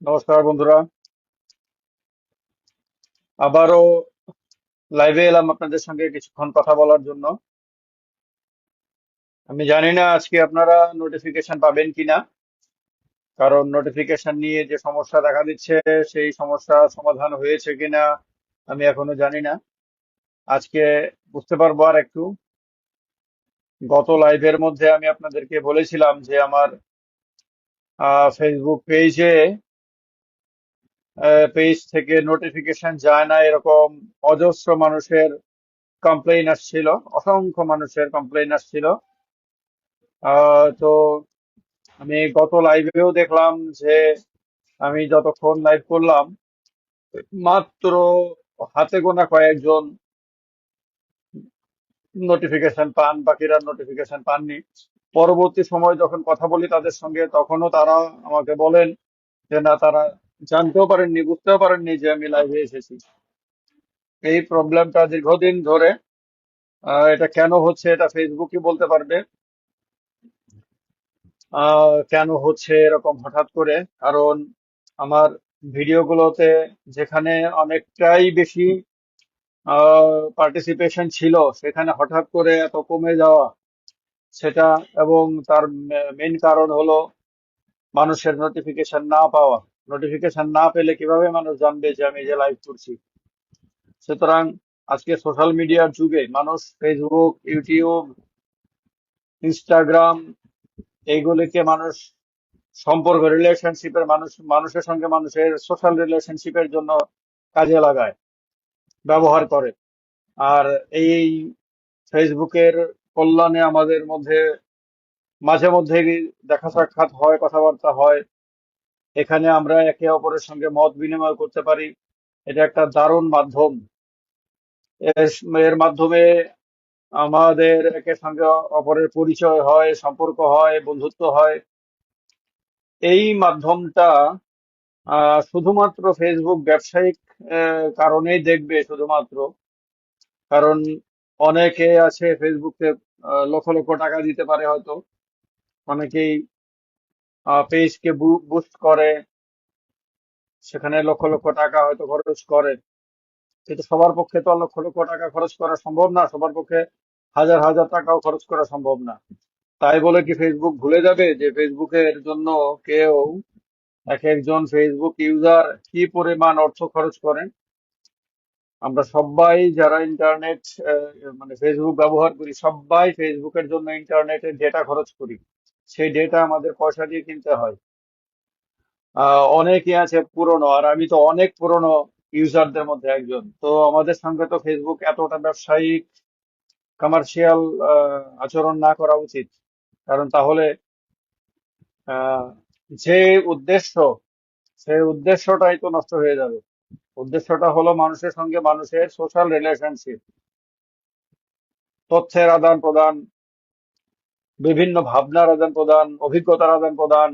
নমস্কার বন্ধুরা, আবারও লাইভে এলাম আপনাদের সঙ্গে কিছুক্ষণ কথা বলার জন্য। আমি জানি না আজকে আপনারা নোটিফিকেশন পাবেন কিনা, কারণ নোটিফিকেশন নিয়ে যে সমস্যা দেখা দিচ্ছে সেই সমস্যা সমাধান হয়েছে কিনা আমি এখনো জানি না। আজকে বুঝতে পারবো আর একটু। গত লাইভের মধ্যে আমি আপনাদেরকে বলেছিলাম যে আমার ফেসবুক পেজ থেকে নোটিফিকেশন যায় না, এরকম অজস্র মানুষের কমপ্লেইন আসছিল, অসংখ্য মানুষের কমপ্লেইন আসছিল। তো আমি গত লাইভেও দেখলাম যে আমি যতক্ষণ লাইভ করলাম মাত্র হাতে গোনা কয়েকজন নোটিফিকেশন পান, বাকিরা নোটিফিকেশন পাননি। পরবর্তী সময় যখন কথা বলি তাদের সঙ্গে, তখনও তারা আমাকে বলেন যে না, তারা জানতেও পারেননি, বুঝতেও পারেননি যে আমি লাইভে এসেছি। এই প্রবলেমটা দীর্ঘদিন ধরে। এটা কেন হচ্ছে এটা ফেসবুকই বলতে পারবে। কেন হচ্ছে এরকম হঠাৎ করে? কারণ আমার ভিডিওগুলোতে যেখানে অনেকটাই বেশি পার্টিসিপেশন ছিল, সেখানে হঠাৎ করে এত কমে যাওয়া, সেটা, এবং তার মেইন কারণ হলো মানুষের নোটিফিকেশন না পাওয়া। নোটিফিকেশন না পেলে কিভাবে মানুষ জানবে যে আমি যে লাইভ করছি? সুতরাং আজকে সোশ্যাল মিডিয়ার যুগে মানুষ ফেসবুক, ইউটিউব, ইনস্টাগ্রাম, এইগুলিকে মানুষ সম্পর্ক, রিলেশনশিপের, মানুষের সঙ্গে মানুষের সোশ্যাল রিলেশনশিপের জন্য কাজে লাগায়, ব্যবহার করে। আর এই ফেসবুকের কল্যাণে আমাদের মধ্যে মাঝে মধ্যে দেখা সাক্ষাৎ হয়, কথাবার্তা হয়। এখানে আমরা একে অপরের সঙ্গে মত বিনিময় করতে পারি। এটা একটা দারুণ মাধ্যম। এর এর মাধ্যমে আমাদের একে সঙ্গে অপরের পরিচয় হয়, সম্পর্ক হয়, বন্ধুত্ব হয়। এই মাধ্যমটা শুধুমাত্র ফেসবুক ব্যবসায়িক কারণেই দেখবে, শুধুমাত্র কারণ অনেকে আছে ফেসবুকে লক্ষ লক্ষ টাকা দিতে পারে হয়তো। অনেকেই পেজকে বুস্ট করে, সেখানে লক্ষ লক্ষ টাকা হয়তো খরচ করে। কিন্তু সবার পক্ষে তো আর লক্ষ লক্ষ টাকা খরচ করা সম্ভব না, সবার পক্ষে হাজার হাজার টাকাও খরচ করা সম্ভব না। তাই বলে কি ফেসবুক ভুলে যাবে যে ফেসবুকের জন্য কেউ, এক একজন ফেসবুক ইউজার কি পরিমাণ অর্থ খরচ করেন? আমরা সবাই যারা ইন্টারনেট, মানে ফেসবুক ব্যবহার করি, সবাই ফেসবুকের জন্য ইন্টারনেটের ডেটা খরচ করি। সেই ডেটা আমাদের পয়সা দিয়ে কিনতে হয়। অনেকে আছে পুরনো, আর আমি তো অনেক পুরনো ইউজারদের মধ্যে একজন। তো আমাদের সঙ্গে তো ফেসবুক এতটা ব্যবসায়িক, কমার্শিয়াল আচরণ না করা উচিত। কারণ তাহলে আহ, যে উদ্দেশ্য, সেই উদ্দেশ্যটাই তো নষ্ট হয়ে যাবে। উদ্দেশ্যটা হলো মানুষের সঙ্গে মানুষের সোশ্যাল রিলেশনশিপ, তথ্যের আদান প্রদান, বিভিন্ন ভাবনার আদান প্রদান, অভিজ্ঞতার আদান প্রদান,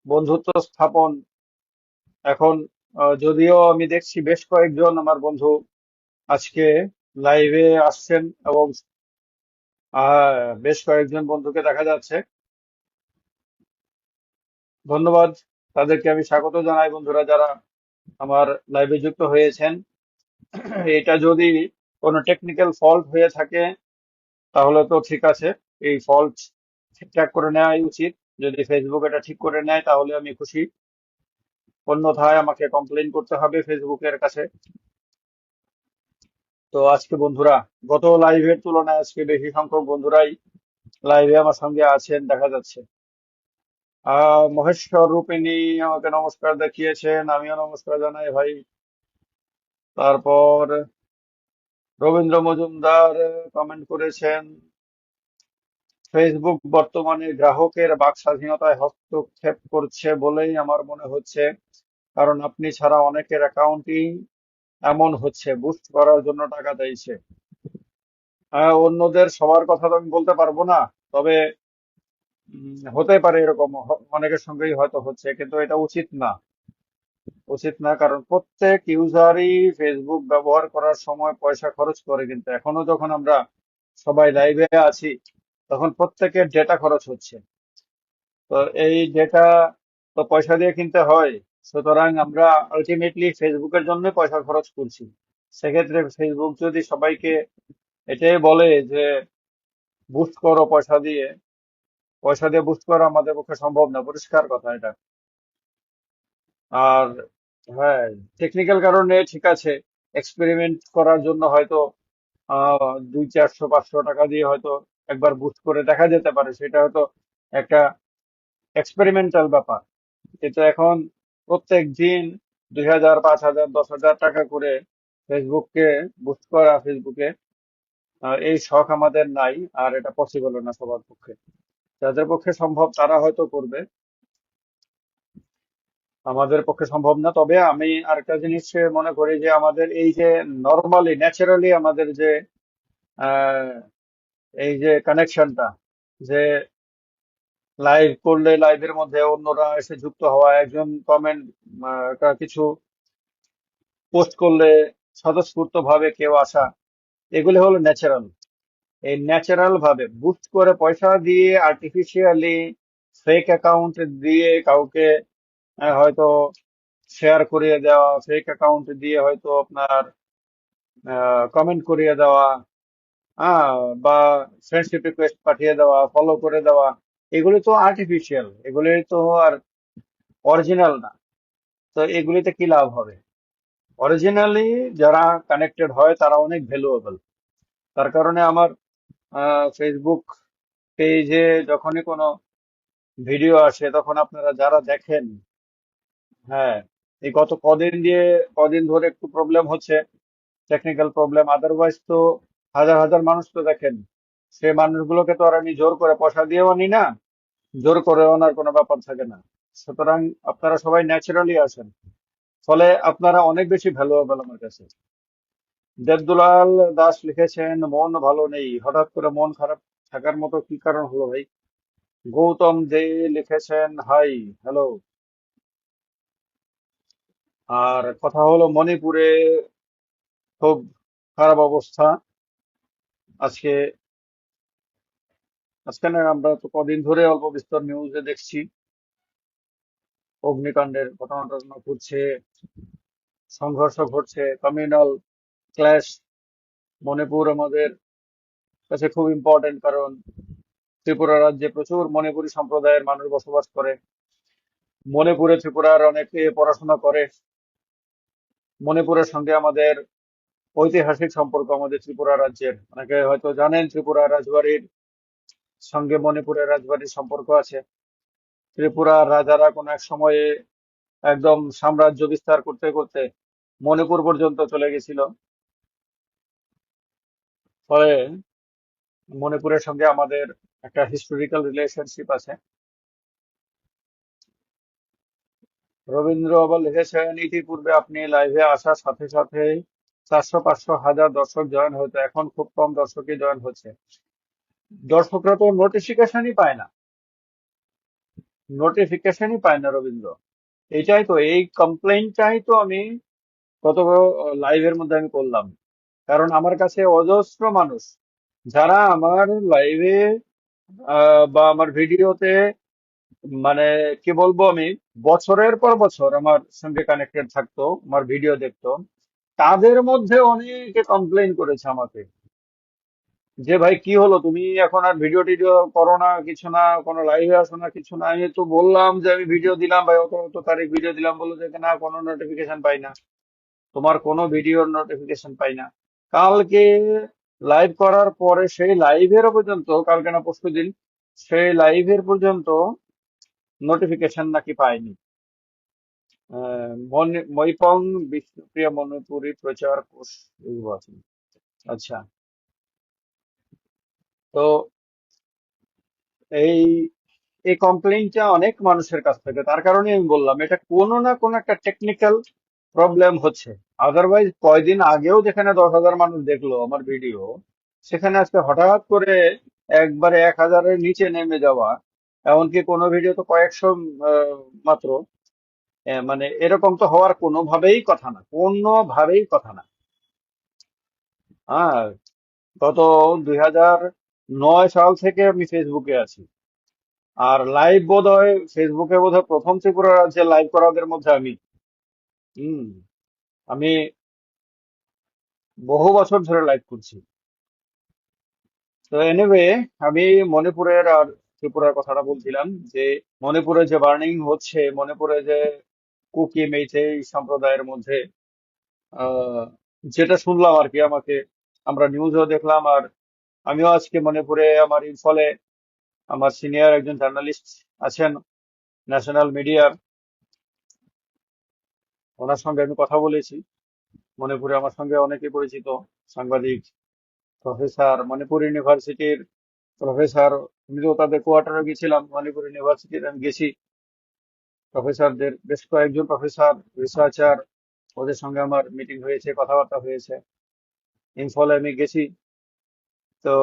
বন্ধুত্ব স্থাপন। এখন যদিও আমি দেখছি বেশ কয়েকজন আমার বন্ধু আজকে লাইভে আসছেন, এবং বেশ কয়েকজন বন্ধুকে দেখা যাচ্ছে। ধন্যবাদ, তাদেরকে আমি স্বাগত জানাই। বন্ধুরা যারা আমার লাইভে যুক্ত হয়েছেন, এটা যদি কোনো টেকনিক্যাল ফল্ট হয়ে থাকে তাহলে তো ঠিক আছে। এই ফল্ট ঠিকঠাক করে নেওয়াই উচিত। যদি ফেসবুক এটা ঠিক করে নেয় তাহলে আমি খুশি, অন্যথায় আমাকে কমপ্লেন করতে হবে ফেসবুকের কাছে। তো আজকে বন্ধুরা, গত লাইভের তুলনায় আজকে বেশি সংখ্যক বন্ধুরাই লাইভে আমার সঙ্গে আছেন দেখা যাচ্ছে। মহেশ্বর রূপিণী আমাকে নমস্কার দেখিয়েছেন, আমিও নমস্কার জানাই ভাই। তারপর রবীন্দ্র মজুমদার কমেন্ট করেছেন, ফেসবুক বর্তমানে গ্রাহকের বাক স্বাধীনতায় হস্তক্ষেপ করছে বলেই আমার মনে হচ্ছে, কারণ আপনি ছাড়া অনেকের অ্যাকাউন্টই এমন হচ্ছে, বুস্ট করার জন্য টাকা চাইছে। অন্যদের সবার কথা তো আমি বলতে পারবো না, তবে হতে পারে এরকম, অনেকের সঙ্গেই হয়তো হচ্ছে, কিন্তু এটা উচিত না। উচিত না, কারণ প্রত্যেক ইউজারই ফেসবুক ব্যবহার করার সময় পয়সা খরচ করে। কিন্তু এখনো যখন আমরা সবাই লাইভে আছি, তখন প্রত্যেকের ডেটা খরচ হচ্ছে। তো এই ডেটা তো পয়সা দিয়ে কিনতে হয়। সুতরাং আমরা আলটিমেটলি ফেসবুকের জন্য পয়সা খরচ করছি। সেক্ষেত্রে ফেসবুক যদি সবাইকে এটাই বলে যে বুস্ট করো পয়সা দিয়ে, পয়সা দিয়ে বুস্ট করা আমাদের পক্ষে সম্ভব না, পরিষ্কার কথা এটা। আর হ্যাঁ, টেকনিক্যাল কারণে ঠিক আছে, এক্সপেরিমেন্ট করার জন্য হয়তো 200, 400, 500 টাকা দিয়ে হয়তো একবার বুস্ট করে দেখা যেতে পারে, সেটা হয়তো একটা এক্সপেরিমেন্টাল ব্যাপার। কিন্তু এখন প্রত্যেক দিন 2000, 5000, 10,000 টাকা করে ফেসবুককে বুস্ট করা, ফেসবুকে এই শখ আমাদের নাই। আর এটা পসিবল না সবার পক্ষে। যাদের পক্ষে সম্ভব তারা হয়তো করবে, আমাদের পক্ষে সম্ভব না। তবে আমি আরেকটা জিনিস মনে করি যে আমাদের এই যে নর্মালি ন্যাচারালি আমাদের যে আহ, এই যে কানেকশনটা, যে লাইভ করলে লাইভের মধ্যে অন্যরা এসে যুক্ত হওয়া, একজন কমেন্ট কিছু পোস্ট করলে স্বতঃস্ফূর্ত ভাবে কেউ আসা, এগুলো হলো ন্যাচারাল। এই ন্যাচারাল ভাবে বুস্ট করে পয়সা দিয়ে আর্টিফিশিয়ালি ফেক অ্যাকাউন্ট দিয়ে কাউকে হয়তো শেয়ার করিয়ে দেওয়া, ফেক অ্যাকাউন্ট দিয়ে হয়তো আপনার কমেন্ট করিয়ে দেওয়া, হ্যাঁ, বা ফ্রেন্ডশিপ রিকোয়েস্ট পাঠিয়ে দেওয়া, ফলো করে দেওয়া, এগুলি তো আর্টিফিশিয়াল, এগুলি তো আর অরিজিনাল না। তো এগুলিতে কি লাভ হবে? অরিজিনালি যারা কানেক্টেড হয় তারা অনেক ভ্যালুয়েবল। তার কারণে আমার ফেসবুক পেজে যখনই কোনো ভিডিও আসে তখন আপনারা যারা দেখেন, হ্যাঁ, এই গত কদিন ধরে একটু প্রবলেম হচ্ছে, টেকনিক্যাল প্রবলেম, আদারওয়াইজ তো হাজার হাজার মানুষ তো দেখেন। সে মানুষগুলোকে তো আর আমি জোর করে পয়সা দিয়েও আনি না, জোর করে আনার কোনো ব্যাপার থাকে না। সুতরাং আপনারা সবাই ন্যাচারালি আসেন, ফলে আপনারা অনেক বেশি ভ্যালুয়েবল আমার কাছে। দেবদুলাল দাস লিখেছেন, মন ভালো নেই, হঠাৎ করে মন খারাপ থাকার মতো কি কারণ হলো ভাই? গৌতম দে লিখেছেন, হাই, হ্যালো। আর কথা হলো মণিপুরে খুব খারাপ অবস্থা আজকে। আজকে না, আমরা তো কদিন ধরে অল্প বিস্তর নিউজে দেখছি অগ্নিকাণ্ডের ঘটনা টটনা ঘটছে, সংঘর্ষ ঘটছে, কমিউনাল ক্ল্যাশ। মণিপুর আমাদের কাছে খুব ইম্পর্টেন্ট, কারণ ত্রিপুরা রাজ্যে প্রচুর মণিপুরী সম্প্রদায়ের মানুষ বসবাস করে। মণিপুরে ত্রিপুরার অনেকে পড়াশোনা করে। মণিপুরের সঙ্গে আমাদের ঐতিহাসিক সম্পর্ক, আমাদের ত্রিপুরা রাজ্যের অনেকে হয়তো জানেন ত্রিপুরা রাজবাড়ির সঙ্গে মণিপুরের রাজবাড়ির সম্পর্ক আছে। ত্রিপুরার রাজারা কোন এক সময়ে একদম সাম্রাজ্য বিস্তার করতে করতে মণিপুর পর্যন্ত চলে গেছিল। ফলে মণিপুরের সঙ্গে আমাদের একটা হিস্টোরিক্যাল রিলেশনশিপ আছে। রবীন্দ্র আবার লিখেছেন, ইতিপূর্বে আপনি লাইভে আসার সাথে সাথে 400, 500, 1000 দর্শক জয়েন হতো, এখন খুব কম দর্শকই জয়েন হচ্ছে। দর্শকরা তো নোটিফিকেশনই পায় না, নোটিফিকেশনই পায় না রবীন্দ্র। এটাই তো, এই কমপ্লেইনটাই তো আমি গত লাইভের মধ্যে আমি করলাম। কারণ আমার কাছে অজস্র মানুষ যারা আমার লাইভে বা আমার ভিডিওতে, মানে কি বলবো আমি, বছরের পর বছর আমার সঙ্গে কানেক্টেড থাকতো, আমার ভিডিও দেখতো, তাদের মধ্যে অনেকে কমপ্লেন করেছে আমাকে যে ভাই কি হলো, তুমি এখন আর ভিডিও টিডিও করো না, কিছু না, কোনো লাইভে আসো না, কিছু না। আমি তো বললাম যে আমি ভিডিও দিলাম ভাই, অত অত তারিখ ভিডিও দিলাম, বলো যে না, কোনো নোটিফিকেশন পাই না, তোমার কোনো ভিডিওর নোটিফিকেশন পাই না। কালকে লাইভ করার পরে সেই লাইভের পর্যন্ত, কালকে না পরশু দিন, সেই লাইভের পর্যন্ত নোটিফিকেশন নাকি পাইনি। মৈপং বিষ্ণুপ্রিয়া মণিপুরী প্রচার কোষ নির্বাচন। আচ্ছা, তো এই এই কমপ্লেইনটা অনেক মানুষের কাছ থেকে, তার কারণে আমি বললাম এটা কোনো না কোনো একটা টেকনিক্যাল প্রবলেম হচ্ছে। আদারওয়াইজ কয়দিন আগেও যেখানে 10,000 মানুষ দেখলো আমার ভিডিও, সেখানে আজকে হঠাৎ করে একবারে 1,000-এর নিচে নেমে যাওয়া, এমনকি কোনো ভিডিও তো কয়েকশো মাত্র, মানে এরকম তো হওয়ার কোনোভাবেই কথা না, কোনোভাবেই কথা না। হ্যাঁ, গত 2009 সাল থেকে আমি ফেসবুকে আছি। আর লাইভ বোধহয় ফেসবুকে বোধহয় প্রথম ত্রিপুরা রাজ্যে লাইভ করা ওদের মধ্যে আমি। হুম। আমি বহু বছর ধরে লাইভ করছি। তো এনিওয়ে, আমি মণিপুরের আর ত্রিপুরার কথাটা বলছিলাম যে মণিপুরে যে বার্নিং হচ্ছে, মণিপুরে যে কুকি মেইতেই সম্প্রদায়ের মধ্যে আহ, যেটা শুনলাম আর কি, আমরা নিউজও দেখলাম। আর আমিও আজকে মণিপুরে আমার ইম্ফলে আমার সিনিয়র একজন জার্নালিস্ট আছেন ন্যাশনাল মিডিয়ার, ওনার সঙ্গে আমি কথা বলেছি। মণিপুরে আমার সঙ্গে অনেকে পরিচিত সাংবাদিক, প্রফেসর, মণিপুর ইউনিভার্সিটির প্রফেসর। আমি তো তাদের কোয়ার্টারে গেছিলাম, মণিপুর ইউনিভার্সিটির আমি গেছি। প্রফেসরদের বেশ কয়েকজন প্রফেসর, রিসার্চার, ওদের সঙ্গে আমার মিটিং হয়েছে, কথাবার্তা হয়েছে। ইম্ফলে আমি গেছি। তো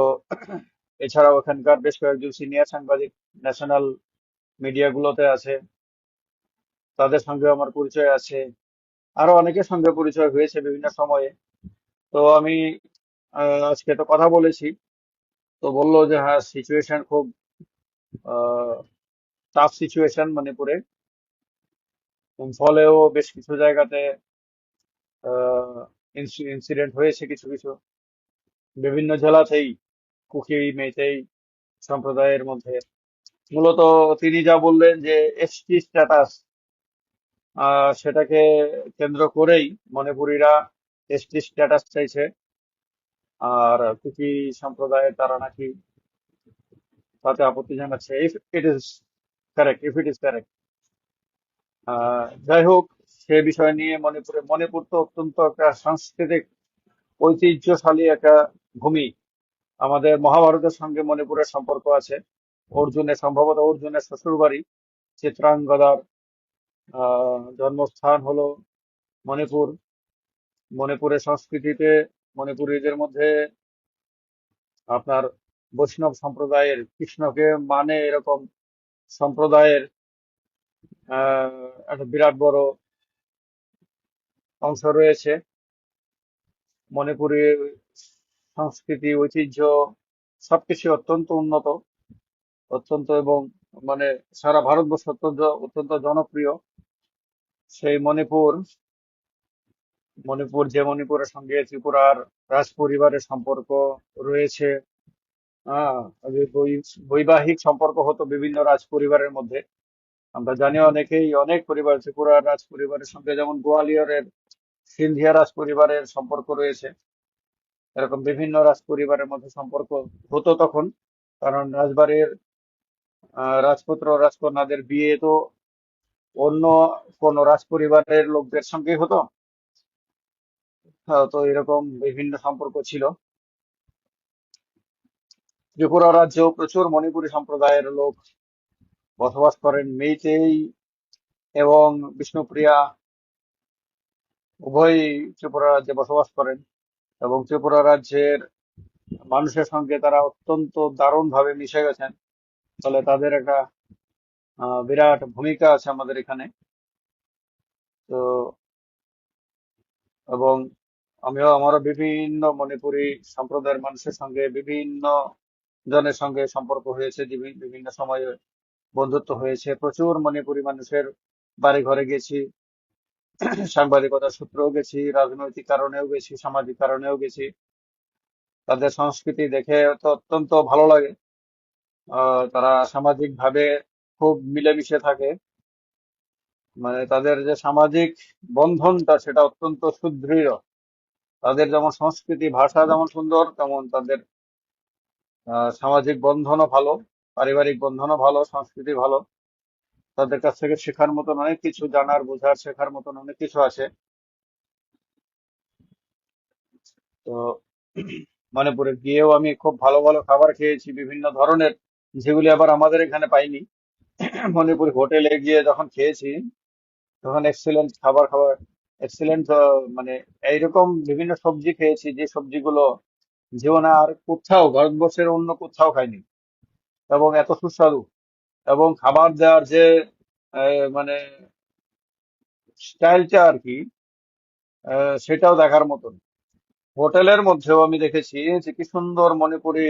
এছাড়াও এখানকার বেশ কয়েকজন সিনিয়র সাংবাদিক ন্যাশনাল মিডিয়াগুলোতে আছে, তাদের সঙ্গে আমার পরিচয় আছে। আরো অনেকের সঙ্গে পরিচয় হয়েছে বিভিন্ন সময়ে। তো আমি আজকে তো কথা বলেছি। তো বললো যে হ্যাঁ, সিচুয়েশন খুব টাফ সিচুয়েশন মণিপুরে। ফলেও বেশ কিছু জায়গাতে ইনসিডেন্ট হয়েছে, কিছু কিছু বিভিন্ন জেলাতেই কুকি মেইতেই সম্প্রদায়ের মধ্যে। মূলত তিনি যা বললেন যে এসটি স্ট্যাটাস, সেটাকে কেন্দ্র করেই মণিপুরীরা এসটি স্ট্যাটাস চাইছে। আর কুকি সম্প্রদায়ের তারা নাকি তাতে আপত্তি জানাচ্ছে, if it is correct, if it is correct. যাই হোক, সে বিষয় নিয়ে মণিপুর তো অত্যন্ত একটা সাংস্কৃতিক ঐতিহ্যশালী একটা ভূমি। আমাদের মহাভারতের সঙ্গে মণিপুরের সম্পর্ক আছে। সম্ভবত অর্জুনের শ্বশুর বাড়ি চিত্রাঙ্গদার জন্মস্থান হলো মণিপুর। মণিপুরের সংস্কৃতিতে মণিপুরীদের মধ্যে আপনার বৈষ্ণব সম্প্রদায়ের, কৃষ্ণকে মানে এরকম সম্প্রদায়ের একটা বিরাট বড় অংশ রয়েছে। মণিপুরের সংস্কৃতি, ঐতিহ্য সবকিছু অত্যন্ত উন্নত, অত্যন্ত, এবং মানে সারা ভারতবর্ষ অত্যন্ত অত্যন্ত জনপ্রিয়। সেই মণিপুরের সঙ্গে ত্রিপুরার রাজ পরিবারের সম্পর্ক রয়েছে। আগে বৈবাহিক সম্পর্ক হতো বিভিন্ন রাজ পরিবারের মধ্যে। আমরা জানি অনেকেই, অনেক পরিবার ত্রিপুরার রাজ পরিবারের সঙ্গে, যেমন গোয়ালিয়রের সিন্ধিয়া রাজ পরিবারের সম্পর্ক রয়েছে। এরকম বিভিন্ন রাজ পরিবারের মধ্যে সম্পর্ক হতো তখন, কারণ রাজবাড়ির রাজপুত্র রাজকন্যাদের বিয়ে তো অন্য কোন রাজ পরিবারের লোকদের সঙ্গেই হতো। তো এরকম বিভিন্ন সম্পর্ক ছিল। ত্রিপুরা রাজ্যেও প্রচুর মণিপুরী সম্প্রদায়ের লোক বসবাস করেন। মেইতেই এবং বিষ্ণুপ্রিয়া উভয়ই ত্রিপুরা রাজ্যে বসবাস করেন, এবং ত্রিপুরা রাজ্যের মানুষের সঙ্গে তারা অত্যন্ত দারুণভাবে মিশে গেছেন। ফলে তাদের একটা বিরাট ভূমিকা আছে আমাদের এখানে। তো এবং আমারও বিভিন্ন মণিপুরী সম্প্রদায়ের মানুষের সঙ্গে, বিভিন্ন জনের সঙ্গে সম্পর্ক হয়েছে, বিভিন্ন সময়ে বন্ধুত্ব হয়েছে। প্রচুর মণিপুরী মানুষের বাড়ি ঘরে গেছি, সাংবাদিকতার সূত্রেও গেছি, রাজনৈতিক কারণেও গেছি, সামাজিক কারণেও গেছি। তাদের সংস্কৃতি দেখে তো অত্যন্ত ভালো লাগে। তারা সামাজিক ভাবে খুব মিলেমিশে থাকে। মানে তাদের যে সামাজিক বন্ধনটা, সেটা অত্যন্ত সুদৃঢ়। তাদের যেমন সংস্কৃতি ভাষা যেমন সুন্দর, তেমন তাদের সামাজিক বন্ধনও ভালো, পারিবারিক বন্ধনও ভালো, সংস্কৃতি ভালো। তাদের কাছ থেকে শেখার মতন অনেক কিছু, জানার, বোঝার, শেখার মতন অনেক কিছু আছে। তো মণিপুরে গিয়েও আমি খুব ভালো ভালো খাবার খেয়েছি, বিভিন্ন ধরনের, যেগুলি আবার আমাদের এখানে পাইনি। মণিপুর হোটেলে গিয়ে যখন খেয়েছি, তখন খাবার এক্সেলেন্ট, মানে এইরকম বিভিন্ন সবজি খেয়েছি, যে সবজিগুলো জীবনে আর কোথাও, ভারতবর্ষের অন্য কোথাও খাইনি, এবং এত সুস্বাদু। এবং খাবার দেওয়ার যে মানে স্টাইলটা আর কি, সেটাও দেখার মতন। হোটেলের মধ্যেও আমি দেখেছি যে কি সুন্দর মণিপুরি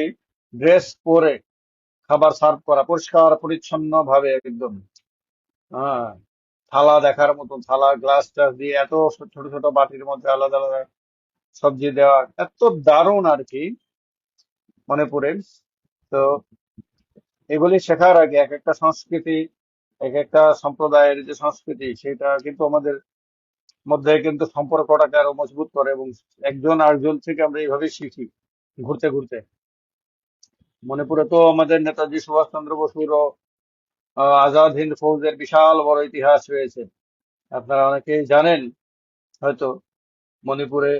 ড্রেস পরে খাবার সার্ভ করা পরিষ্কার পরিচ্ছন্ন ভাবে একদম। হ্যাঁ, থালা দেখার মতন থালা, গ্লাস টাস দিয়ে এত ছোট ছোট বাটির মধ্যে আলাদা আলাদা সবজি দেওয়া, এত দারুণ আর কি মণিপুরের। তো এগুলি শেখার আগে এক একটা সংস্কৃতি, এক একটা সম্প্রদায়ের যে সংস্কৃতি, সেটা কিন্তু আমাদের মধ্যে কিন্তু সম্পর্কটাকে আরো মজবুত করে, এবং একজন আরেকজন থেকে আমরা এইভাবে শিখি ঘুরতে ঘুরতে। মণিপুরে তো আমাদের নেতাজি সুভাষচন্দ্র বসুর আজাদ হিন্দ ফৌজের বিশাল বড় ইতিহাস রয়েছে। আপনারা অনেকেই জানেন হয়তো, মণিপুরে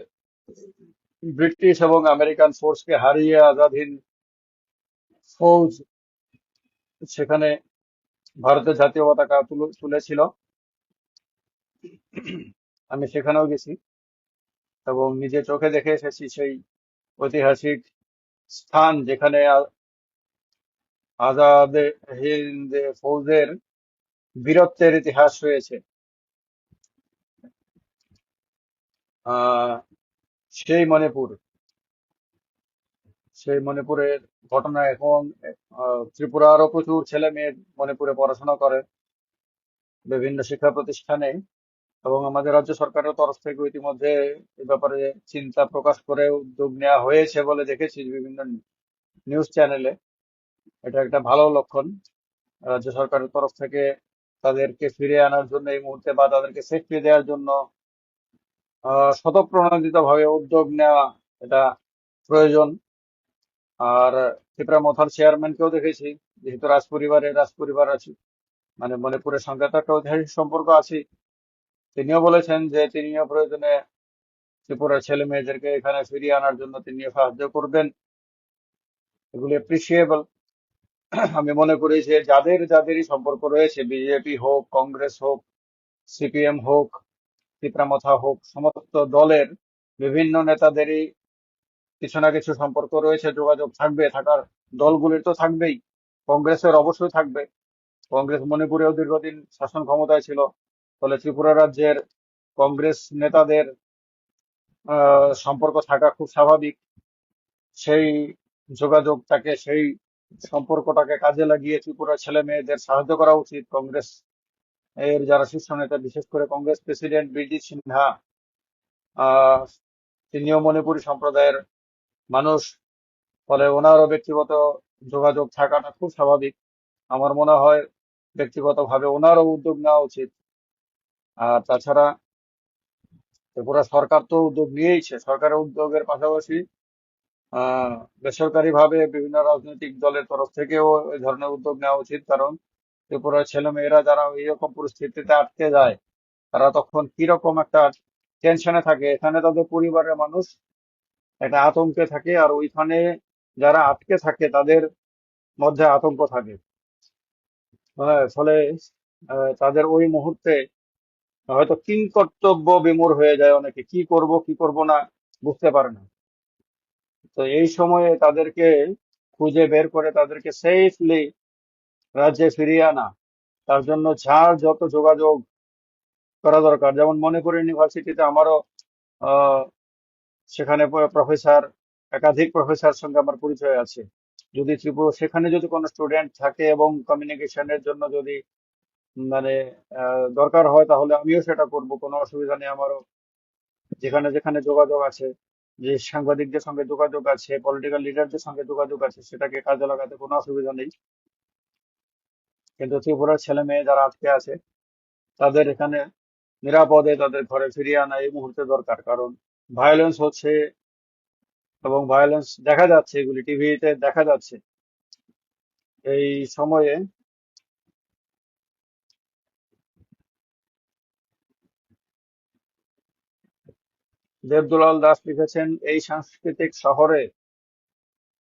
ব্রিটিশ এবং আমেরিকান ফোর্সকে হারিয়ে আজাদ হিন্দ ফৌজ সেখানে ভারতের জাতীয় পতাকা তুলেছিল। আমি সেখানেও গেছি এবং নিজে চোখে দেখে এসেছি সেই ঐতিহাসিক স্থান যেখানে আজাদ হিন্দ ফৌজের বীরত্বের ইতিহাস রয়েছে। আহ সেই মণিপুর, সেই মণিপুরের ঘটনা এখন ত্রিপুরারও প্রচুর ছেলে মেয়ে মণিপুরে পড়াশোনা করে বিভিন্ন শিক্ষা প্রতিষ্ঠানে, এবং আমাদের রাজ্য সরকারের তরফ থেকে ইতিমধ্যে এ ব্যাপারে চিন্তা প্রকাশ করে উদ্যোগ নেওয়া হয়েছে বলে দেখেছি বিভিন্ন নিউজ চ্যানেলে। এটা একটা ভালো লক্ষণ। রাজ্য সরকারের তরফ থেকে তাদেরকে ফিরে আনার জন্য এই মুহূর্তে বা তাদেরকে সেফটি দেওয়ার জন্য স্বতঃপ্রণোদিত ভাবে উদ্যোগ নেওয়া, এটা প্রয়োজন। আর ত্রিপুরা মথার চেয়ারম্যানকেও দেখেছি, যেহেতু রাজপরিবার আছে, মানে মণিপুরের সঙ্গে তো একটা ঐতিহাসিক সম্পর্ক আছে, তিনিও বলেছেন যে তিনিও প্রয়োজনে ত্রিপুরার ছেলে মেয়েদেরকে এখানে ফিরিয়ে আনার জন্য তিনিও সাহায্য করবেন। এগুলি অ্যাপ্রিসিয়েবল। আমি মনে করি যে যাদের যাদেরই সম্পর্ক রয়েছে, বিজেপি হোক, কংগ্রেস হোক, সিপিএম হোক, ত্রিপুরা হোক, সমস্ত দলের বিভিন্ন নেতাদেরই কিছু না কিছু সম্পর্ক রয়েছে, যোগাযোগ থাকবে, থাকার দলগুলির তো থাকবেই। কংগ্রেসের অবশ্যই থাকবে। কংগ্রেস মণিপুরেও দীর্ঘদিন শাসন ক্ষমতায় ছিল, ফলে ত্রিপুরা রাজ্যের কংগ্রেস নেতাদের সম্পর্ক থাকা খুব স্বাভাবিক। সেই যোগাযোগটাকে, সেই সম্পর্কটাকে কাজে লাগিয়ে ত্রিপুরার ছেলে মেয়েদের সাহায্য করা উচিত। কংগ্রেস এর যারা শীর্ষ নেতা, বিশেষ করে কংগ্রেস প্রেসিডেন্ট বিজি সিনহা, আহ তিনিও মণিপুরী সম্প্রদায়ের মানুষ, ফলে ওনারও ব্যক্তিগত যোগাযোগ থাকাটা খুব স্বাভাবিক। আমার মনে হয় ব্যক্তিগতভাবে ওনারও উদ্যোগ নেওয়া উচিত। আর তাছাড়া ত্রিপুরা সরকার তো উদ্যোগ নিয়েইছে, সরকারের উদ্যোগের পাশাপাশি আহ বেসরকারি ভাবে বিভিন্ন রাজনৈতিক দলের তরফ থেকেও এই ধরনের উদ্যোগ নেওয়া উচিত। কারণ ত্রিপুরার ছেলে মেয়েরা যারা এইরকম পরিস্থিতিতে আটকে যায়, তারা তখন কিরকম একটা টেনশনে থাকে, এখানে তাদের পরিবারের মানুষ একটা আতঙ্কে থাকে, আর ওইখানে যারা আটকে থাকে তাদের মধ্যে আতঙ্ক থাকে। হ্যাঁ, ফলে তাদের ওই মুহূর্তে হয়তো কিং কর্তব্য বিমূঢ় হয়ে যায়, অনেকে কি করব কি করব না বুঝতে পারে না। তো এই সময়ে তাদেরকে খুঁজে বের করে তাদেরকে সেফলি রাজ্যে ফিরিয়ে আনা, তার জন্য যার যত যোগাযোগ করা দরকার, যেমন মণিপুর ইউনিভার্সিটিতে আমারও আহ, সেখানে প্রফেসর, একাধিক প্রফেসর সঙ্গে আমার পরিচয় আছে। যদি ত্রিপুরা সেখানে যদি কোনো স্টুডেন্ট থাকে এবং কমিউনিকেশনের জন্য যদি মানে দরকার হয়, তাহলে আমিও সেটা করব, কোনো অসুবিধা নেই আমারও। যেখানে যেখানে যোগাযোগ আছে, যে সাংবাদিকদের সঙ্গে যোগাযোগ আছে, পলিটিক্যাল লিডারদের সঙ্গে যোগাযোগ আছে, সেটাকে কাজে লাগাতে কোনো অসুবিধা নেই। কিন্তু ত্রিপুরার ছেলে মেয়ে যারা আটকে আছে, তাদের এখানে নিরাপদে তাদের ঘরে ফিরিয়ে আনা এই মুহূর্তে দরকার। কারণ ভায়োলেন্স হচ্ছে, এবং ভায়োলেন্স দেখা যাচ্ছে, এগুলি টিভিতে দেখা যাচ্ছে এই সময়ে। দেবদুলাল দাস লিখেছেন, এই সাংস্কৃতিক শহরে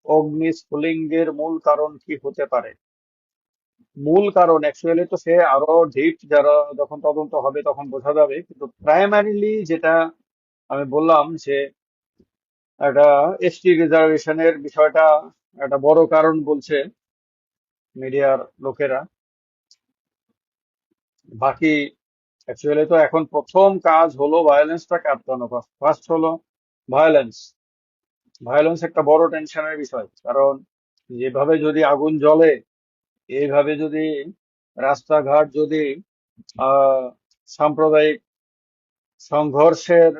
অগ্নিস্ফুলিঙ্গের মূল কারণ কি হতে পারে? মূল কারণ অ্যাকচুয়ালি তো সে আরো ডিপ, যারা যখন তদন্ত হবে তখন বোঝা যাবে, কিন্তু প্রাইমারিলি যেটা আমি বললাম যে একটা এসটি রিজার্ভেশনের বিষয়টা একটা বড় কারণ বলছে মিডিয়ার লোকেরা। বাকি অ্যাকচুয়ালি তো এখন প্রথম কাজ হলো ভায়োলেন্সটাকে আটকানো। ফার্স্ট হলো ভায়োলেন্স। ভায়োলেন্স একটা বড় টেনশনের বিষয়, কারণ যেভাবে যদি আগুন জ্বলে, এইভাবে যদি রাস্তাঘাট যদি আহ সাম্প্রদায়িক সংঘর্ষের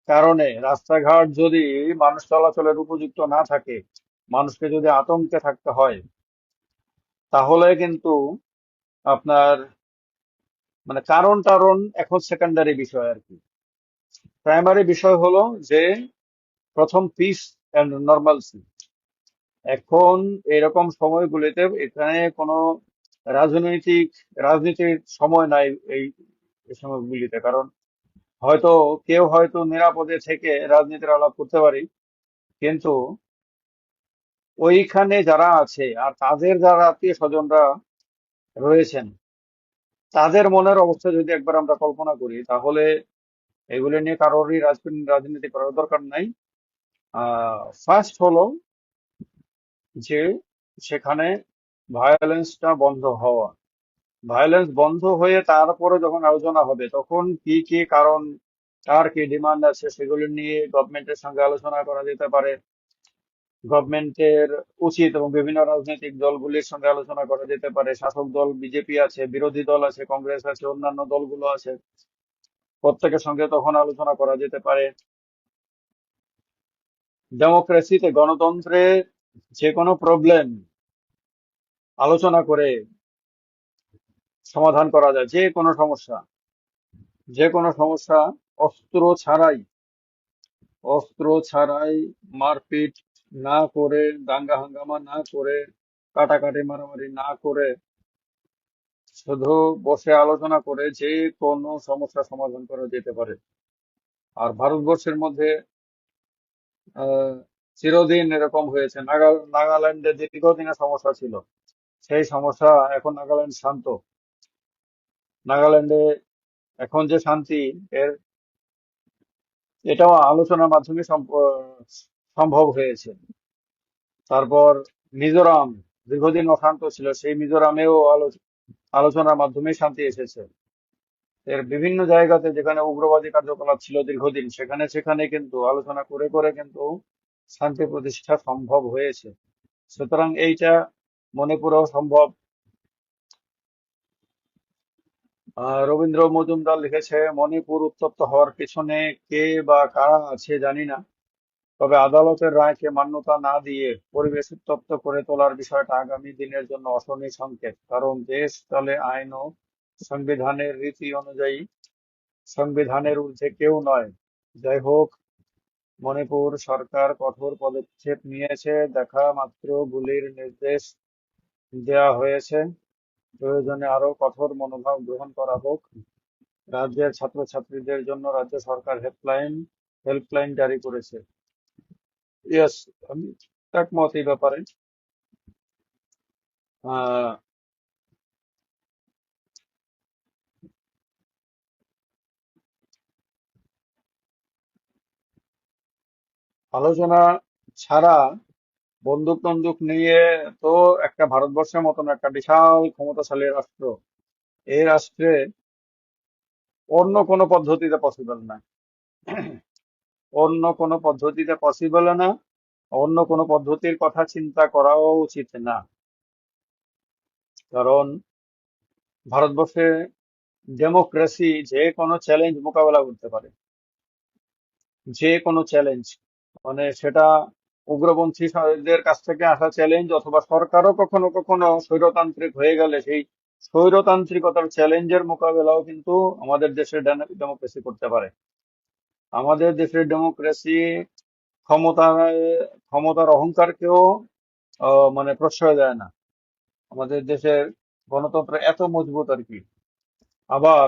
কারণে রাস্তাঘাট যদি মানুষ চলাচলের উপযুক্ত না থাকে, মানুষকে যদি আতঙ্কে থাকতে হয়, তাহলে কিন্তু আপনার মানে কারণ টারণ এখন সেকেন্ডারি বিষয় আর কি। প্রাইমারি বিষয় হলো যে প্রথম পিস এন্ড নর্মালসি। এখন এরকম সময়গুলিতে এখানে কোনো রাজনৈতিক রাজনীতির সময় নাই এই এই সময়গুলিতে। কারণ হয়তো কেউ হয়তো নিরাপদে থেকে রাজনীতির আলাপ করতে পারি, কিন্তু ওইখানে যারা আছে আর তাদের যারা আত্মীয় স্বজনরা রয়েছেন, তাদের মনের অবস্থা যদি একবার আমরা কল্পনা করি, তাহলে এগুলো নিয়ে কারোরই রাজনীতি করার দরকার নাই। ফার্স্ট হলো যে সেখানে ভায়োলেন্সটা বন্ধ হওয়া। ভায়োলেন্স বন্ধ হয়ে তারপরে যখন আলোচনা হবে, তখন কি কি কারণ, কার কি ডিমান্ড আছে, সেগুলো নিয়ে গভর্নমেন্টের সঙ্গে আলোচনা করা যেতে পারে। গভর্নমেন্টের উচিত এবং বিভিন্ন রাজনৈতিক দলগুলির সঙ্গে আলোচনা করা যেতে পারে। শাসক দল বিজেপি আছে, বিরোধী দল আছে, কংগ্রেস আছে, অন্যান্য দলগুলো আছে, প্রত্যেকের সঙ্গে তখন আলোচনা করা যেতে পারে। ডেমোক্রেসিতে, গণতন্ত্রে যে কোনো প্রবলেম আলোচনা করে সমাধান করা যায়। যে কোনো সমস্যা অস্ত্র ছাড়াই, অস্ত্র ছাড়াই, মারপিট না করে, দাঙ্গা হাঙ্গামা না করে, কাটাকাটি মারামারি না করে, শুধু বসে আলোচনা করে যে কোনো সমস্যা সমাধান করা যেতে পারে। আর ভারতবর্ষের মধ্যে আহ, চিরদিন এরকম হয়েছে। নাগাল্যান্ডে দীর্ঘদিনের সমস্যা ছিল, সেই সমস্যা এখন নাগাল্যান্ড শান্ত। নাগাল্যান্ডে এখন যে শান্তি, এর এটাও আলোচনার মাধ্যমে সম্ভব হয়েছে। তারপর মিজোরাম দীর্ঘদিন অশান্ত ছিল, সেই মিজোরামেও আলোচনার মাধ্যমে শান্তি এসেছে। এর বিভিন্ন জায়গাতে যেখানে উগ্রবাদী কার্যকলাপ ছিল দীর্ঘদিন, সেখানে সেখানে কিন্তু আলোচনা করে করে কিন্তু শান্তি প্রতিষ্ঠা সম্ভব হয়েছে। সুতরাং এইটা মণিপুরেও সম্ভব। রবীন্দ্র মজুমদার লিখেছে, মণিপুর উত্তপ্ত হওয়ার পিছনে কে বা কারা আছে জানি না, তবে আদালতের রায়কে মান্যতা না দিয়ে পরিবেশ উত্তপ্ত করে তোলার বিষয়টা আগামী দিনের জন্য অশনি সংকেত। কারণ দেশ চলে আইন ও সংবিধানের রীতি অনুযায়ী, সংবিধানের ঊর্ধ্বে কেউ নয়। যাই হোক, মণিপুর সরকার কঠোর পদক্ষেপ নিয়েছে, দেখা মাত্র গুলির নির্দেশ দেয়া হয়েছে। প্রয়োজনে আরো কঠোর মনোভাব গ্রহণ করা হোক। রাজ্যের ছাত্রছাত্রীদের জন্য রাজ্য সরকার হেল্পলাইন জারি করেছে। ইয়েস, আমি একমত এই ব্যাপারে। আহ, আলোচনা ছাড়া বন্দুক টন্দুক নিয়ে তো একটা ভারতবর্ষের মতন একটা বিশাল ক্ষমতাশালী রাষ্ট্র, এই রাষ্ট্রে অন্য কোনো পদ্ধতিতে পসিবল না। অন্য কোনো পদ্ধতিতে পসিবল না, অন্য কোনো পদ্ধতির কথা চিন্তা করাও উচিত না। কারণ ভারতবর্ষে ডেমোক্রেসি যে কোনো চ্যালেঞ্জ মোকাবেলা করতে পারে। যে কোনো চ্যালেঞ্জ, মানে সেটা উগ্রপন্থীদের কাছ থেকে আসা চ্যালেঞ্জ, অথবা সরকারও কখনো কখনো স্বৈরতান্ত্রিক হয়ে গেলে সেই স্বৈরতান্ত্রিকতার চ্যালেঞ্জের মোকাবেলাও কিন্তু আমাদের দেশের ডেমোক্রেসি করতে পারে। আমাদের দেশের ডেমোক্রেসি ক্ষমতার ক্ষমতার অহংকারকেও মানে প্রশ্রয় দেয় না। আমাদের দেশের গণতন্ত্র এত মজবুত আর কি। আবার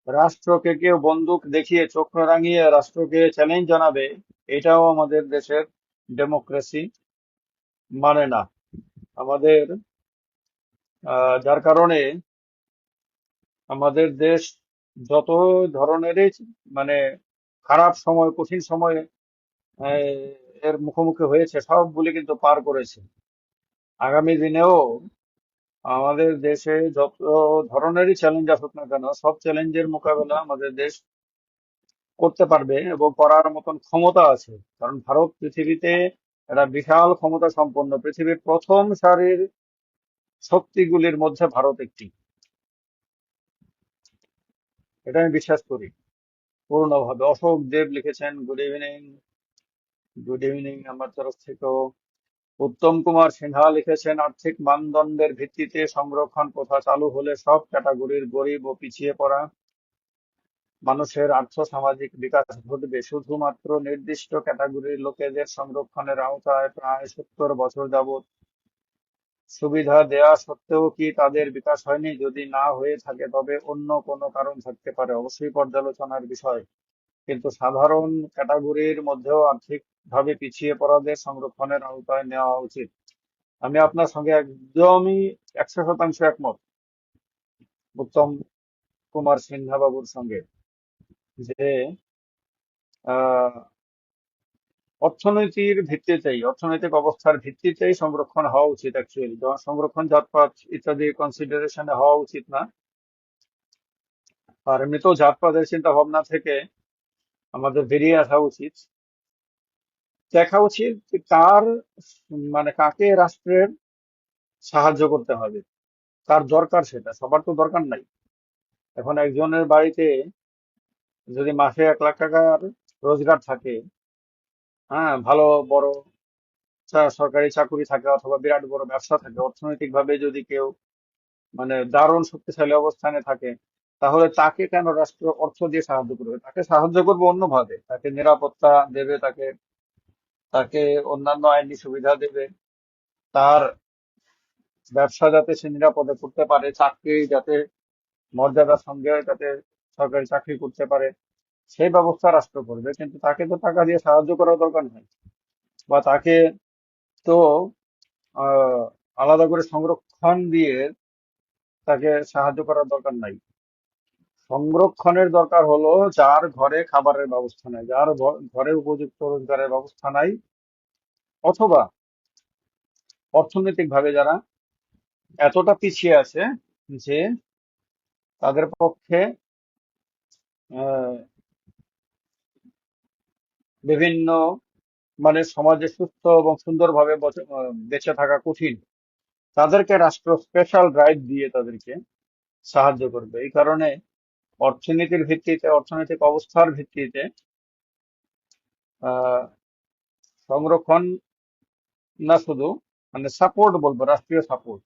রাষ্ট্রকে কেউ বন্দুক দেখিয়ে চোখ রাঙিয়ে রাষ্ট্রকে চ্যালেঞ্জ জানাবে, এটাও আমাদের দেশের ডেমোক্রেসি মানে না। আমাদের যার কারণে আমাদের দেশ যত ধরনেরই মানে খারাপ সময়, কঠিন সময় এর মুখোমুখি হয়েছে, সবগুলি কিন্তু পার করেছে। আগামী দিনেও আমাদের দেশে যত ধরনেরই চ্যালেঞ্জ আসুক না কেন, সব চ্যালেঞ্জের মোকাবেলা আমাদের দেশ করতে পারবে এবং করার মতন ক্ষমতা আছে। কারণ ভারত পৃথিবীতে এরা বিশাল ক্ষমতা সম্পন্ন, পৃথিবীর প্রথম সারির শক্তিগুলির মধ্যে ভারত একটি। এটা আমি বিশ্বাস করি পূর্ণভাবে। অশোক দেব লিখেছেন, গুড ইভিনিং। গুড ইভিনিং আমার তরফ থেকেও। উত্তম কুমার সিনহা লিখেছেন, আর্থিক মানদণ্ডের ভিত্তিতে সংরক্ষণ প্রথা চালু হলে সব ক্যাটাগরির গরিব ও পিছিয়ে পড়া মানুষের আর্থ-সামাজিক বিকাশ ঘটবে। শুধুমাত্র নির্দিষ্ট ক্যাটাগরির লোকেদের সংরক্ষণের আওতায় প্রায় 70 বছর যাবৎ সুবিধা দেয়া সত্ত্বেও কি তাদের বিকাশ হয়নি? যদি না হয়ে থাকে তবে অন্য কোনো কারণ থাকতে পারে, অবশ্যই পর্যালোচনার বিষয়। কিন্তু সাধারণ ক্যাটাগরির মধ্যেও আর্থিকভাবে পিছিয়ে পড়াদের সংরক্ষণের আওতায় নেওয়া উচিত। আমি আপনার সঙ্গে একদমই 100% একমত উত্তম কুমার সিনহা বাবুর সঙ্গে, যে আহ অর্থনৈতিক অবস্থার ভিত্তিতেই সংরক্ষণ হওয়া উচিত। অ্যাকচুয়ালি সংরক্ষণ জাতপাত ইত্যাদি কনসিডারেশনে হওয়া উচিত না। আর এমনিতেও জাতপাতের চিন্তা ভাবনা থেকে আমাদের বেরিয়ে আসা উচিত। দেখা উচিত যে কাকে রাষ্ট্রের সাহায্য করতে হবে, কার দরকার, সেটা সবার তো দরকার নাই। এখন একজনের বাড়িতে যদি মাসে 1 লাখ টাকার রোজগার থাকে, হ্যাঁ, ভালো বড় সরকারি চাকরি থাকে অথবা বিরাট বড় ব্যবসা থাকে, অর্থনৈতিক ভাবে যদি কেউ মানে দারুণ শক্তিশালী অবস্থানে থাকে, তাহলে তাকে কেন রাষ্ট্র অর্থ দিয়ে সাহায্য করবে? তাকে সাহায্য করবে অন্যভাবে, তাকে নিরাপত্তা দেবে, তাকে তাকে অন্যান্য আইনি সুবিধা দেবে, তার ব্যবসা যাতে সে নিরাপদে করতে পারে, চাকরি যাতে মর্যাদার সঙ্গে যাতে সরকারি চাকরি করতে পারে, সেই ব্যবস্থা রাষ্ট্র করবে। কিন্তু তাকে তো টাকা দিয়ে সাহায্য করার দরকার নেই, বা তাকে তো আহ আলাদা করে সংরক্ষণ দিয়ে তাকে সাহায্য করার দরকার নাই। সংরক্ষণের দরকার হলো যার ঘরে খাবারের ব্যবস্থা নাই, যার ঘরে উপযুক্ত রোজগারের ব্যবস্থা নাই, অথবা অর্থনৈতিক ভাবে যারা এতটা পিছিয়ে আছে যে তাদের পক্ষে আহ, বিভিন্ন মানে সমাজে সুস্থ এবং সুন্দরভাবে বেঁচে থাকা কঠিন, তাদেরকে রাষ্ট্র স্পেশাল রাইট দিয়ে তাদেরকে সাহায্য করবে। এই কারণে অর্থনীতির ভিত্তিতে, অর্থনৈতিক অবস্থার ভিত্তিতে আহ সংরক্ষণ না, শুধু মানে সাপোর্ট বলবো, রাষ্ট্রীয় সাপোর্ট।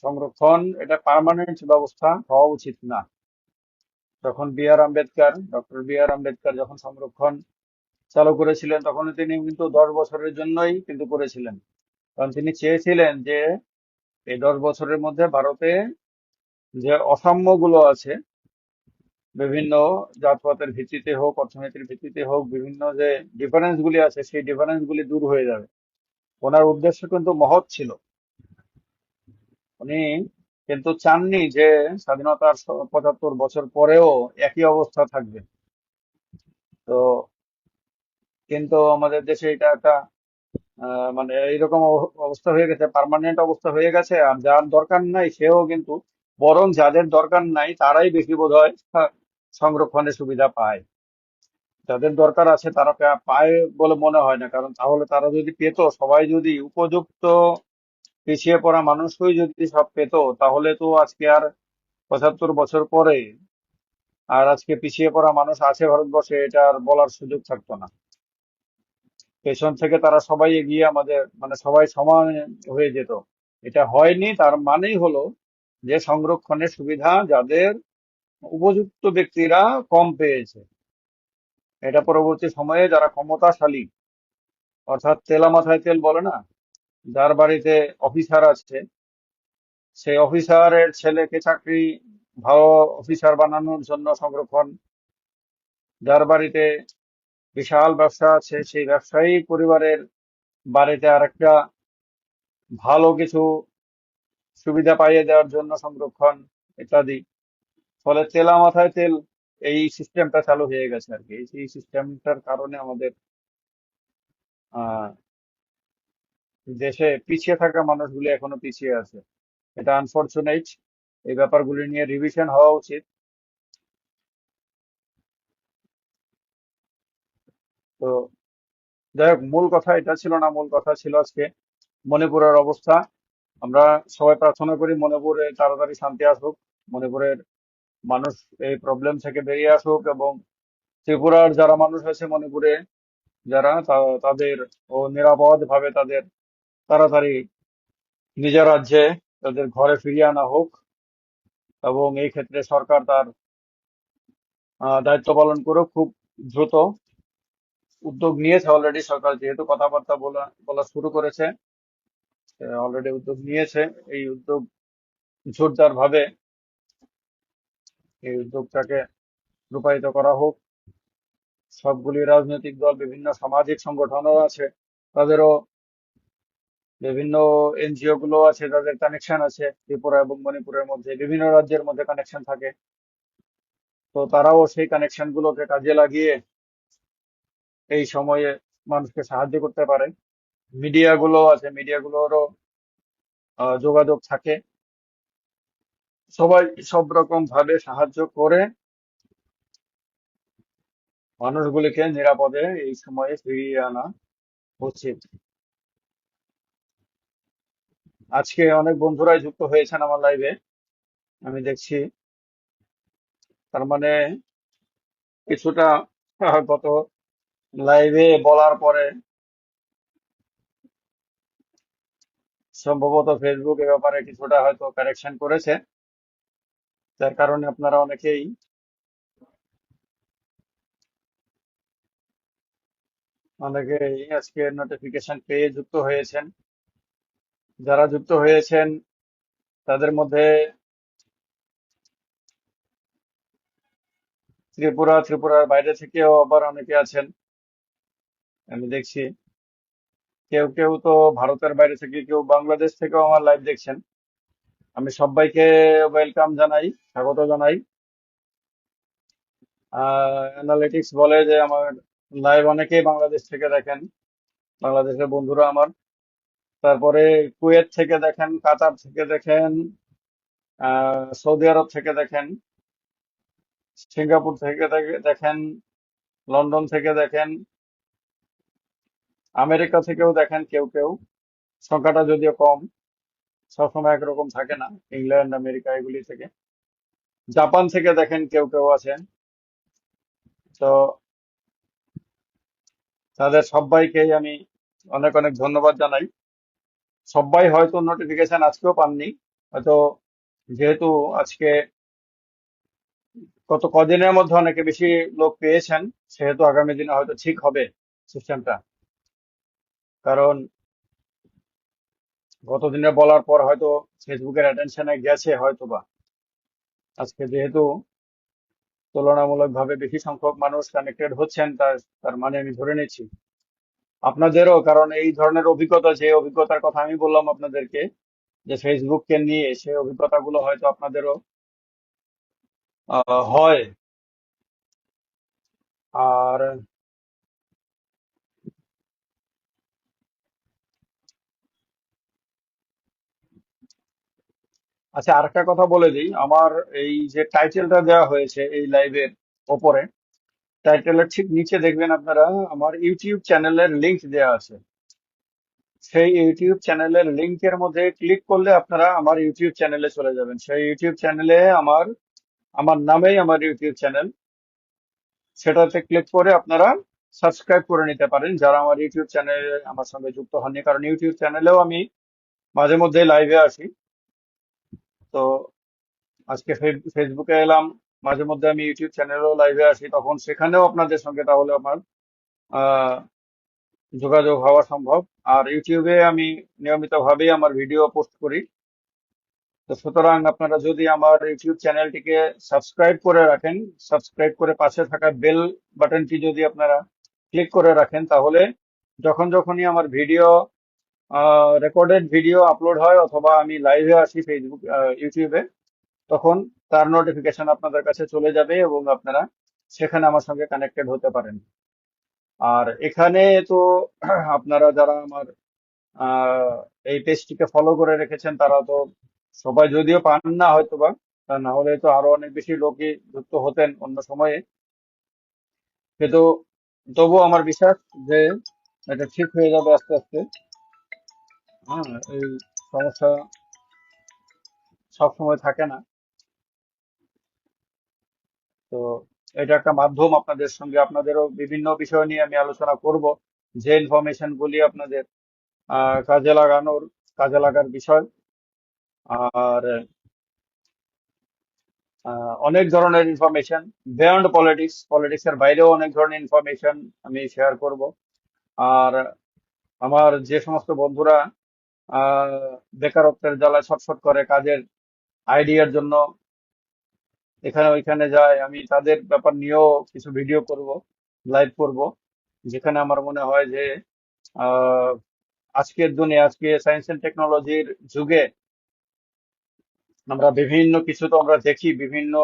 সংরক্ষণ এটা পার্মানেন্ট ব্যবস্থা হওয়া উচিত না। যখন ডক্টর বি আর আম্বেদকর যখন সংরক্ষণ চালু করেছিলেন, তখন তিনি কিন্তু 10 বছরের জন্যই কিন্তু করেছিলেন। কারণ তিনি চেয়েছিলেন যে এই 10 বছরের মধ্যে ভারতে যে অসাম্যগুলো আছে, বিভিন্ন জাতপাতের ভিত্তিতে হোক, অর্থনীতির ভিত্তিতে হোক, বিভিন্ন যে ডিফারেন্স গুলি আছে, সেই ডিফারেন্স গুলি দূর হয়ে যাবে। ওনার উদ্দেশ্য কিন্তু মহৎ ছিল। উনি কিন্তু চাননি যে স্বাধীনতার 75 বছর পরেও একই অবস্থা থাকবে। তো কিন্তু আমাদের দেশে এটা একটা মানে এইরকম অবস্থা হয়ে গেছে, পার্মানেন্ট অবস্থা হয়ে গেছে। আর যার দরকার নাই সেও কিন্তু, বরং যাদের দরকার নাই তারাই বেশি বোধহয় সংরক্ষণের সুবিধা পায়। যাদের দরকার আছে তারা পায় বলে মনে হয় না। কারণ তাহলে তারা যদি পেত, সবাই যদি উপযুক্ত পিছিয়ে পড়া মানুষই যদি সব পেত, তাহলে তো আজকে আর 75 বছর পরে আর আজকে পিছিয়ে পড়া মানুষ আছে ভারতবর্ষে, এটা আর বলার সুযোগ থাকতো না। পেছন থেকে তারা সবাই এগিয়ে আমাদের মানে সবাই সমান হয়ে যেত। এটা হয়নি, তার মানেই হলো যে সংরক্ষণের সুবিধা যাদের উপযুক্ত ব্যক্তিরা কম পেয়েছে। এটা পরবর্তী সময়ে যারা ক্ষমতাশালী, অর্থাৎ তেলা মাথায় তেল বলে না, যার বাড়িতে অফিসার আছে, সেই অফিসারের ছেলেকে ভালো অফিসার বানানোর জন্য সংরক্ষণ, যার বাড়িতে বিশাল ব্যবসা আছে, সেই ব্যবসায়ী পরিবারের বাড়িতে আরেকটা ভালো কিছু সুবিধা পাইয়ে দেওয়ার জন্য সংরক্ষণ, ইত্যাদি। ফলে তেলা মাথায় তেল, এই সিস্টেমটা চালু হয়ে গেছে আর কি। এই সিস্টেমটার কারণে আমাদের আহ দেশে পিছিয়ে থাকা মানুষগুলি এখনো পিছিয়ে আছে। এটা আনফরচুনেট। এই ব্যাপারগুলি নিয়ে রিভিশন হওয়া উচিত। তো যাই হোক, মূল কথা এটা ছিল না, মূল কথা ছিল আজকে মণিপুরের অবস্থা। আমরা সবাই প্রার্থনা করি মণিপুরে তাড়াতাড়ি শান্তি আসুক, মণিপুরের মানুষ এই প্রবলেম থেকে বেরিয়ে আসুক, এবং ত্রিপুরার যারা মানুষ আছে মণিপুরে, যারা তাদের ও নিরাপদ ভাবে তাদের তাড়াতাড়ি নিজের রাজ্যে তাদের ঘরে ফিরিয়ে আনা হোক। এবং এই ক্ষেত্রে সরকার তার দায়িত্ব পালন করুক খুব দ্রুত। উদ্যোগ নিয়েছে অলরেডি সরকার, যেহেতু কথাবার্তা বলা বলা শুরু করেছে, অলরেডি উদ্যোগ নিয়েছে। এই উদ্যোগ জোরদার ভাবে এই উদ্যোগটাকে রূপায়িত করা হোক। সবগুলি রাজনৈতিক দল, বিভিন্ন সামাজিক সংগঠনও আছে, তাদেরও বিভিন্ন এনজিও গুলো আছে, তাদের কানেকশন আছে ত্রিপুরা এবং মণিপুরের মধ্যে, বিভিন্ন রাজ্যের মধ্যে কানেকশন থাকে। তো তারাও সেই কানেকশন গুলোকে কাজে লাগিয়ে এই সময়ে মানুষকে সাহায্য করতে পারে। মিডিয়া গুলো আছে, মিডিয়া গুলোরও যোগাযোগ থাকে। সবাই সব রকম ভাবে সাহায্য করে মানুষগুলিকে নিরাপদে এই সময়ে ফিরিয়ে আনা উচিত। আজকে অনেক বন্ধুরাই যুক্ত হয়েছেন আমার লাইভে, আমি দেখছি। তার মানে কিছুটা গত লাইভে বলার পরে সম্ভবত ফেসবুক এ ব্যাপারে কিছুটা হয়তো কারেকশন করেছে, যার কারণে আপনারা অনেকেই আজকে নোটিফিকেশন পেয়ে যুক্ত হয়েছেন। যারা যুক্ত হয়েছেন তাদের মধ্যে ত্রিপুরার বাইরে থেকেও আবার অনেকে আছেন, আমি দেখছি। কেউ কেউ তো ভারতের বাইরে থেকে, কেউ বাংলাদেশ থেকেও আমার লাইভ দেখছেন। আমি সবাইকে ওয়েলকাম জানাই, স্বাগত জানাই। অ্যানালিটিক্স বলে যে আমার লাইভ অনেকেই বাংলাদেশ থেকে দেখেন, বাংলাদেশের বন্ধুরা আমার। তারপরে কুয়েত থেকে দেখেন, কাতার থেকে দেখেন, সৌদি আরব থেকে দেখেন, সিঙ্গাপুর থেকে দেখেন, লন্ডন থেকে দেখেন, আমেরিকা থেকেও দেখেন কেউ কেউ। সংখ্যাটা যদিও কম, সবসময় একরকম থাকে না। ইংল্যান্ড, আমেরিকা এগুলি থেকে, জাপান থেকে দেখেন কেউ কেউ আছেন। তো তাদের সবাইকেই আমি অনেক অনেক ধন্যবাদ জানাই। সবাই হয়তো নোটিফিকেশন আজকেও পাননি, হয়তো, যেহেতু আজকে গত কদিনের মধ্যে অনেকে বেশি লোক পেয়েছেন, সেহেতু আগামী দিনে হয়তো ঠিক হবে সিস্টেমটা। কারণ গত দিনে বলার পর হয়তো ফেসবুকের অ্যাটেনশনে গেছে হয়তো বা। আজকে যেহেতু তুলনামূলকভাবে বেশি সংখ্যক মানুষ কানেক্টেড হচ্ছেন, তার তার মানে আমি ধরে নিচ্ছি আপনাদেরও, কারণ এই ধরনের অভিজ্ঞতা, যে অভিজ্ঞতার কথা আমি বললাম আপনাদেরকে, যে ফেসবুককে নিয়ে, সেই অভিজ্ঞতাগুলো হয়তো আপনাদেরও হয়। আর আচ্ছা, আরেকটা কথা বলে দিই। আমার এই যে টাইটেলটা দেওয়া হয়েছে এই লাইভের ওপরে, টাইটেলের ঠিক নিচে দেখবেন আপনারা আমার ইউটিউব চ্যানেলের লিংক দেওয়া আছে। সেই ইউটিউব চ্যানেলের লিংকের মধ্যে ক্লিক করলে আপনারা আমার ইউটিউব চ্যানেলে চলে যাবেন। সেই ইউটিউব চ্যানেলে আমার আমার নামেই আমার ইউটিউব চ্যানেল, সেটাতে ক্লিক করে আপনারা সাবস্ক্রাইব করে নিতে পারেন, যারা আমার ইউটিউব চ্যানেলে আমার সঙ্গে যুক্ত হননি। কারণ ইউটিউব চ্যানেলেও আমি মাঝে মধ্যে লাইভে আসি। তো আজকে ফেসবুকে এলাম, মাঝে মধ্যে আমি ইউটিউব চ্যানেলেও লাইভে আসি, তখন সেখানেও আপনাদের সঙ্গে তাহলে আমার আহ যোগাযোগ হওয়া সম্ভব। আর ইউটিউবে আমি নিয়মিতভাবেই আমার ভিডিও পোস্ট করি। তো সুতরাং আপনারা যদি আমার ইউটিউব চ্যানেলটিকে সাবস্ক্রাইব করে রাখেন, সাবস্ক্রাইব করে পাশে থাকা বেল বাটনটি যদি আপনারা ক্লিক করে রাখেন, তাহলে যখনই আমার ভিডিও, রেকর্ডেড ভিডিও আপলোড হয় অথবা আমি লাইভে আসি ফেসবুক, ইউটিউবে, তখন তার নোটিফিকেশন আপনাদের কাছে চলে যাবে এবং আপনারা সেখানে আমার সঙ্গে কানেক্টেড হতে পারেন। আর এখানে তো আপনারা যারা আমার আহ এই পেজটিকে ফলো করে রেখেছেন, তারা তো সবাই যদিও পান না হয়তোবা, তা না হলে তো আরো অনেক বেশি লোকই যুক্ত হতেন অন্য সময়ে। কিন্তু তবুও আমার বিশ্বাস যে এটা ঠিক হয়ে যাবে আস্তে আস্তে। হ্যাঁ, এই সমস্যা সব সময় থাকে না। তো এটা একটা মাধ্যম আপনাদের সঙ্গে, আপনাদেরও বিভিন্ন বিষয় নিয়ে আমি আলোচনা করব, যে ইনফরমেশন গুলি আপনাদের কাজে লাগানোর, কাজে লাগার বিষয়। আর অনেক ধরনের ইনফরমেশন বিয়ন্ড পলিটিক্স, পলিটিক্স এর বাইরেও অনেক ধরনের ইনফরমেশন আমি শেয়ার করব। আর আমার যে সমস্ত বন্ধুরা বেকারত্বের জ্বালায় ছটফট করে, কাজের আইডিয়ার জন্য এখানে ওইখানে যায়, আমি তাদের ব্যাপার নিয়েও কিছু ভিডিও করব, লাইভ করব, যেখানে আমার মনে হয় যে আহ, আজকের দিনে, আজকে সায়েন্স এন্ড টেকনোলজির যুগে আমরা বিভিন্ন কিছু তো আমরা দেখি, বিভিন্ন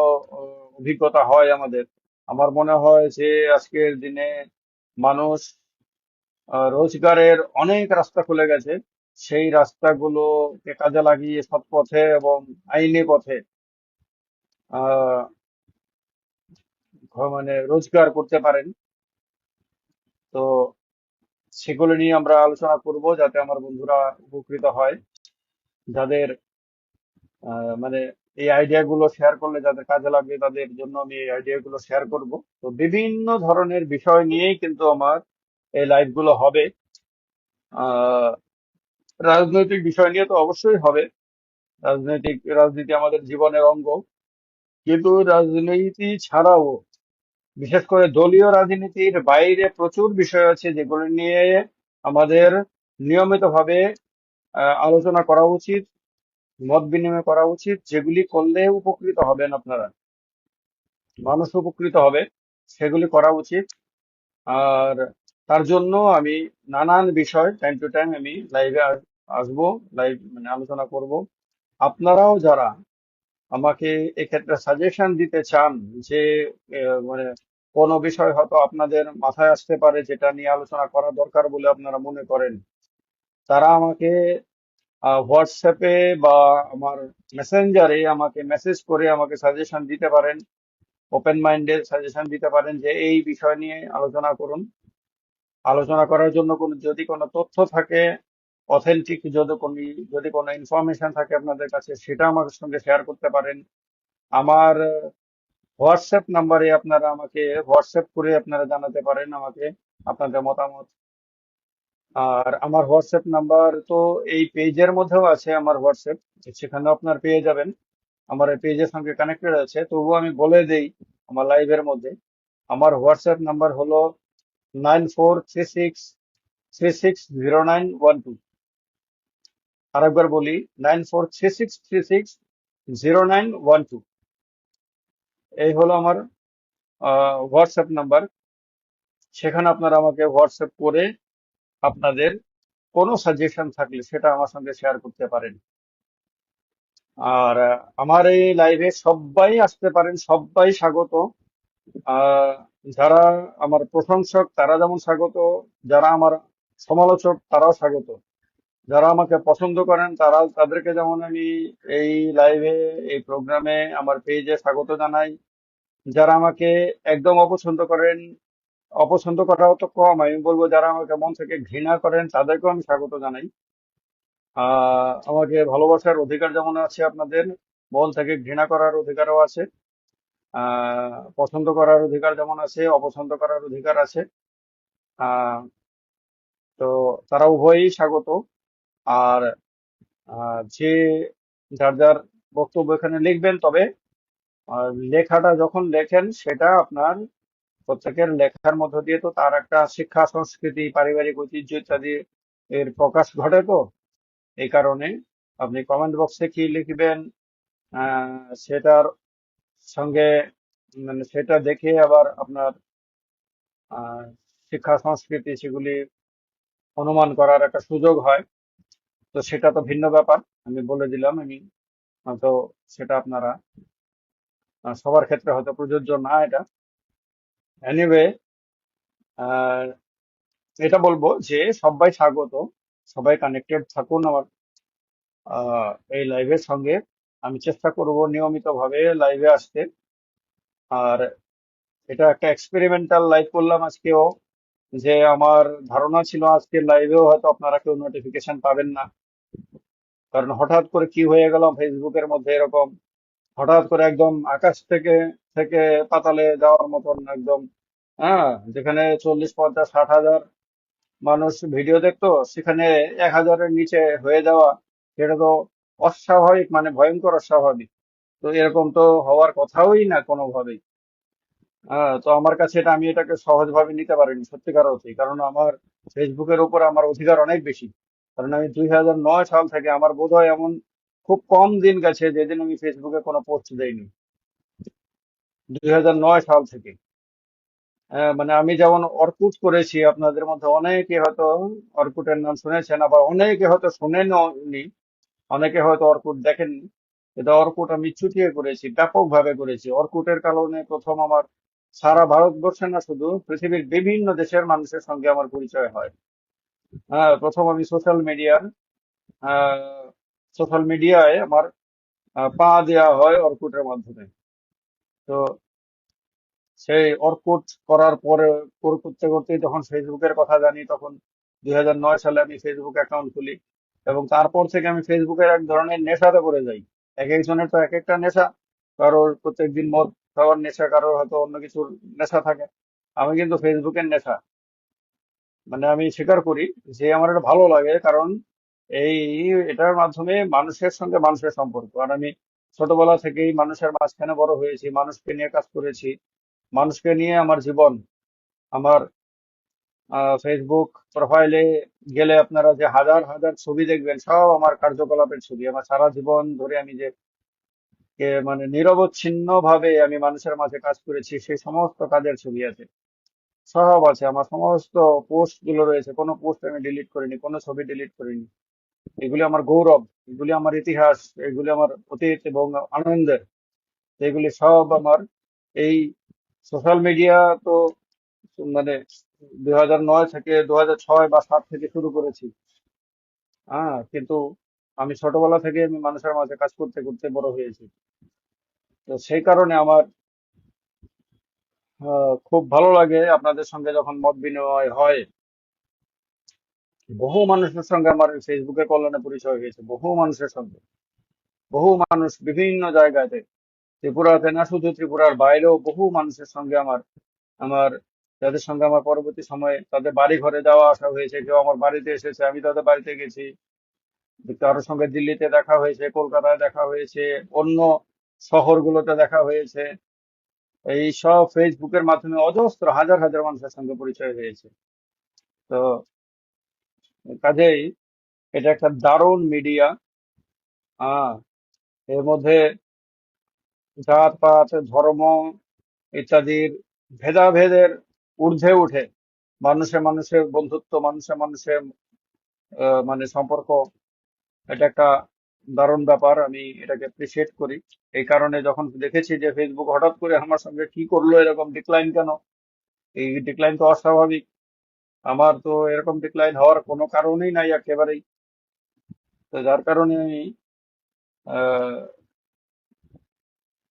অভিজ্ঞতা হয় আমাদের। আমার মনে হয় যে আজকের দিনে মানুষ রোজগারের অনেক রাস্তা খুলে গেছে, সেই রাস্তাগুলোকে কাজে লাগিয়ে সৎ পথে এবং আইনি পথে আহ মানে রোজগার করতে পারেন। তো সেগুলো নিয়ে আমরা আলোচনা করব, যাতে আমার বন্ধুরা উপকৃত হয়, যাদের মানে এই আইডিয়া গুলো শেয়ার করলে যাদের কাজে লাগবে, তাদের জন্য আমি এই আইডিয়া গুলো শেয়ার করব। তো বিভিন্ন ধরনের বিষয় নিয়েই কিন্তু আমার এই লাইভ গুলো হবে। আহ রাজনৈতিক বিষয় নিয়ে তো অবশ্যই হবে। রাজনীতি আমাদের জীবনের অঙ্গ, কিন্তু রাজনীতি ছাড়াও, বিশেষ করে দলীয় রাজনীতির বাইরে প্রচুর বিষয় আছে যেগুলো নিয়ে আমাদের নিয়মিতভাবে আলোচনা করা উচিত, মত বিনিময় করা উচিত, যেগুলি করলে উপকৃত হবেন আপনারা, মানুষ উপকৃত হবে, সেগুলি করা উচিত। আর তার জন্য আমি নানান বিষয় টাইম টু টাইম আমি লাইভে আসবো, লাইভ মানে আলোচনা করব। আপনারাও যারা আমাকে এক্ষেত্রে সাজেশন দিতে চান, যে মানে কোনো বিষয় হয়তো আপনাদের মাথায় আসতে পারে যেটা নিয়ে আলোচনা করা দরকার বলে আপনারা মনে করেন, তারা আমাকে হোয়াটসঅ্যাপে বা আমার মেসেঞ্জারে আমাকে মেসেজ করে আমাকে সাজেশন দিতে পারেন, ওপেন মাইন্ডেড সাজেশন দিতে পারেন যে এই বিষয় নিয়ে আলোচনা করুন। আলোচনা করার জন্য যদি কোনো তথ্য থাকে, অথেন্টিক যদি কোনো ইনফরমেশন থাকে আপনাদের কাছে, সেটা আমার সঙ্গে শেয়ার করতে পারেন। আমার হোয়াটসঅ্যাপ নাম্বারে আপনারা আমাকে হোয়াটসঅ্যাপ করে আপনারা জানাতে পারেন আমাকে আপনাদের মতামত। আর আমার হোয়াটসঅ্যাপ নাম্বার তো এই পেজের মধ্যেও আছে, আমার হোয়াটসঅ্যাপ সেখানেও আপনার পেয়ে যাবেন, আমার এই পেজের সঙ্গে কানেক্টেড আছে। তবুও আমি বলে দেই আমার লাইভের মধ্যে, আমার হোয়াটসঅ্যাপ নাম্বার হলো 9436360912। আরেকবার বলি, 9436360912। এই হলো আমার হোয়াটসঅ্যাপ নাম্বার। সেখানে আপনারা আমাকে হোয়াটসঅ্যাপ করে আপনাদের কোনো সাজেশন থাকলে সেটা আমার সঙ্গে শেয়ার করতে পারেন। আর আমার এই লাইভে সবাই আসতে পারেন, সবাই স্বাগত। আহ যারা আমার প্রশংসক তারা যেমন স্বাগত, যারা আমার সমালোচক তারাও স্বাগত। যারা আমাকে পছন্দ করেন তাদেরকে যেমন আমি এই লাইভে, এই প্রোগ্রামে, আমার পেজে স্বাগত জানাই। যারা আমাকে একদম অপছন্দ করেন, অপছন্দ করাও তো কম, আমি বলবো যারা আমাকে মন থেকে ঘৃণা করেন তাদেরকেও আমি স্বাগত জানাই। আমাকে ভালোবাসার অধিকার যেমন আছে আপনাদের, মন থেকে ঘৃণা করার অধিকারও আছে। পছন্দ করার অধিকার যেমন আছে, অপছন্দ করার অধিকার আছে। আহ তো তারা উভয়ই স্বাগত। আর যে যার যার বক্তব্য এখানে লিখবেন, তবে লেখাটা যখন লেখেন সেটা আপনার প্রত্যেকের লেখার মধ্য দিয়ে তো তার একটা শিক্ষা, সংস্কৃতি, পারিবারিক ঐতিহ্য ইত্যাদি এর প্রকাশ ঘটে। তো এই কারণে আপনি কমেন্ট বক্সে কি লিখবেন সেটার সঙ্গে, মানে সেটা দেখে আবার আপনার আহ শিক্ষা সংস্কৃতি সেগুলি অনুমান করার একটা সুযোগ হয়। তো সেটা তো ভিন্ন ব্যাপার, আমি বলে দিলাম। আমি হয়তো সেটা আপনারা সবার ক্ষেত্রে হয়তো প্রযোজ্য না এটা। এনিওয়ে, এটা বলবো যে সবাই স্বাগত, সবাই কানেক্টেড থাকুন আমার এই লাইভের সঙ্গে। আমি চেষ্টা করব নিয়মিত ভাবে লাইভে আসতে। আর এটা একটা এক্সপেরিমেন্টাল লাইভ করলাম আজকেও, যে আমার ধারণা ছিল আজকের লাইভেও হয়তো আপনারা কেউ নোটিফিকেশন পাবেন না, কারণ হঠাৎ করে কি হয়ে গেল ফেসবুকের মধ্যে এরকম, হঠাৎ করে একদম আকাশ থেকে থেকে পাতালে যাওয়ার মতন একদম, হ্যাঁ, যেখানে 40, 50, 60 হাজার মানুষ ভিডিও দেখতো সেখানে 1,000-এর নিচে হয়ে যাওয়া, সেটা তো অস্বাভাবিক, মানে ভয়ঙ্কর অস্বাভাবিক। তো এরকম তো হওয়ার কথাই না কোনোভাবেই। তো আমার কাছে এটা, আমি এটাকে সহজভাবে নিতে পারিনি সত্যিকার অর্থে, কারণ আমার ফেসবুকের উপর আমার অধিকার অনেক বেশি। কারণ আমি 2009 সাল থেকে, আমার বোধহয় এমন খুব কম দিন গেছে যেদিন আমি ফেসবুকে কোনো পোস্ট দেইনি, 2009 সাল থেকে। মানে আমি যেমন অর্কুট করেছি, আপনাদের মধ্যে অনেকে হয়তো অর্কুটের নাম শুনেছেন, আবার অনেকে হয়তো শুনেননি, অনেকে হয়তো অর্কুট দেখেননি। কিন্তু অর্কুট আমি চুটিয়ে করেছি, ব্যাপকভাবে করেছি। অর্কুটের কারণে প্রথম আমার সারা ভারতবর্ষে না, শুধু পৃথিবীর বিভিন্ন দেশের মানুষের সঙ্গে আমার পরিচয় হয়। হ্যাঁ, প্রথম আমি সোশ্যাল মিডিয়ায় আমার পা দেওয়া হয় অর্কুটের মাধ্যমে। তো সেই অর্কুট করার পরে, করতে করতে যখন ফেসবুকের কথা জানি, তখন 2009 সালে আমি ফেসবুক অ্যাকাউন্ট খুলি। এবং তারপর থেকে আমি ফেসবুকের এক ধরনের নেশাতে পড়ে যাই। এক একজনের তো এক একটা নেশা, কারোর প্রত্যেকদিন মদ খাওয়ার নেশা, কারোর হয়তো অন্য কিছুর নেশা থাকে। আমি কিন্তু ফেসবুকের নেশা, মানে আমি স্বীকার করি যে আমার এটা ভালো লাগে, কারণ এই এটার মাধ্যমে মানুষের সঙ্গে মানুষের সম্পর্ক। আর আমি ছোটবেলা থেকেই মানুষের মাঝখানে বড় হয়েছি, মানুষকে নিয়ে কাজ করেছি, মানুষকে নিয়ে আমার জীবন। আমার ফেসবুক প্রোফাইলে গেলে আপনারা যে হাজার হাজার ছবি দেখবেন, সব আমার কার্যকলাপের ছবি। আমার সারা জীবন ধরে আমি যে মানে নিরবচ্ছিন্ন ভাবে আমি মানুষের মাঝে কাজ করেছি, সেই সমস্ত কাজের ছবি আছে, সব আছে। আমার সমস্ত পোস্ট গুলো রয়েছে, কোনো পোস্ট আমি ডিলিট করিনি, কোনো ছবি ডিলিট করিনি। এগুলি আমার গৌরব, এগুলি আমার ইতিহাস, এগুলি আমার অতীত এবং আনন্দের। এগুলি সব আমার এই সোশ্যাল মিডিয়া। তো মানে 2009 থেকে 2006 বা 2007 থেকে শুরু করেছি। কিন্তু আমি ছোটবেলা থেকে আমি মানুষের মাঝে কাজ করতে করতে বড় হয়েছি। তো সেই কারণে আমার খুব ভালো লাগে আপনাদের সঙ্গে যখন মত বিনিময় হয়। বহু মানুষের সঙ্গে আমার ফেসবুকের কল্যাণে পরিচয় হয়েছে, বহু মানুষের সঙ্গে, বহু মানুষ বিভিন্ন জায়গাতে, ত্রিপুরাতে না, শুধু ত্রিপুরার বাইরেও বহু মানুষের সঙ্গে আমার আমার যাদের সঙ্গে আমার পরবর্তী সময়ে তাদের বাড়ি ঘরে যাওয়া আসা হয়েছে। কেউ আমার বাড়িতে এসেছে, আমি তাদের বাড়িতে গেছি। কারোর সঙ্গে দিল্লিতে দেখা হয়েছে, কলকাতায় দেখা হয়েছে, অন্য শহরগুলোতে দেখা হয়েছে। এই সব ফেসবুকের মাধ্যমে অজস্র হাজার হাজার মানুষের সঙ্গে পরিচয় হয়েছে। তো কাজেই এটা একটা দারুণ মিডিয়া। আহ এর মধ্যে জাত পাত, ধর্ম ইত্যাদির ভেদাভেদের ঊর্ধ্বে উঠে মানুষে মানুষের বন্ধুত্ব, মানুষে মানুষের মানে সম্পর্ক, এটা একটা দারুণ ব্যাপার। আমি এটাকে অ্যাপ্রিসিয়েট করি। এই কারণে যখন দেখেছি যে ফেসবুক হঠাৎ করে আমার সঙ্গে কি করলো, এরকম ডিক্লাইন কেন, এই ডিক্লাইন তো অস্বাভাবিক। আমার তো এরকম ডিক্লাইন হওয়ার কোনো কারণই নাই একেবারেই। তো যার কারণে আমি আহ,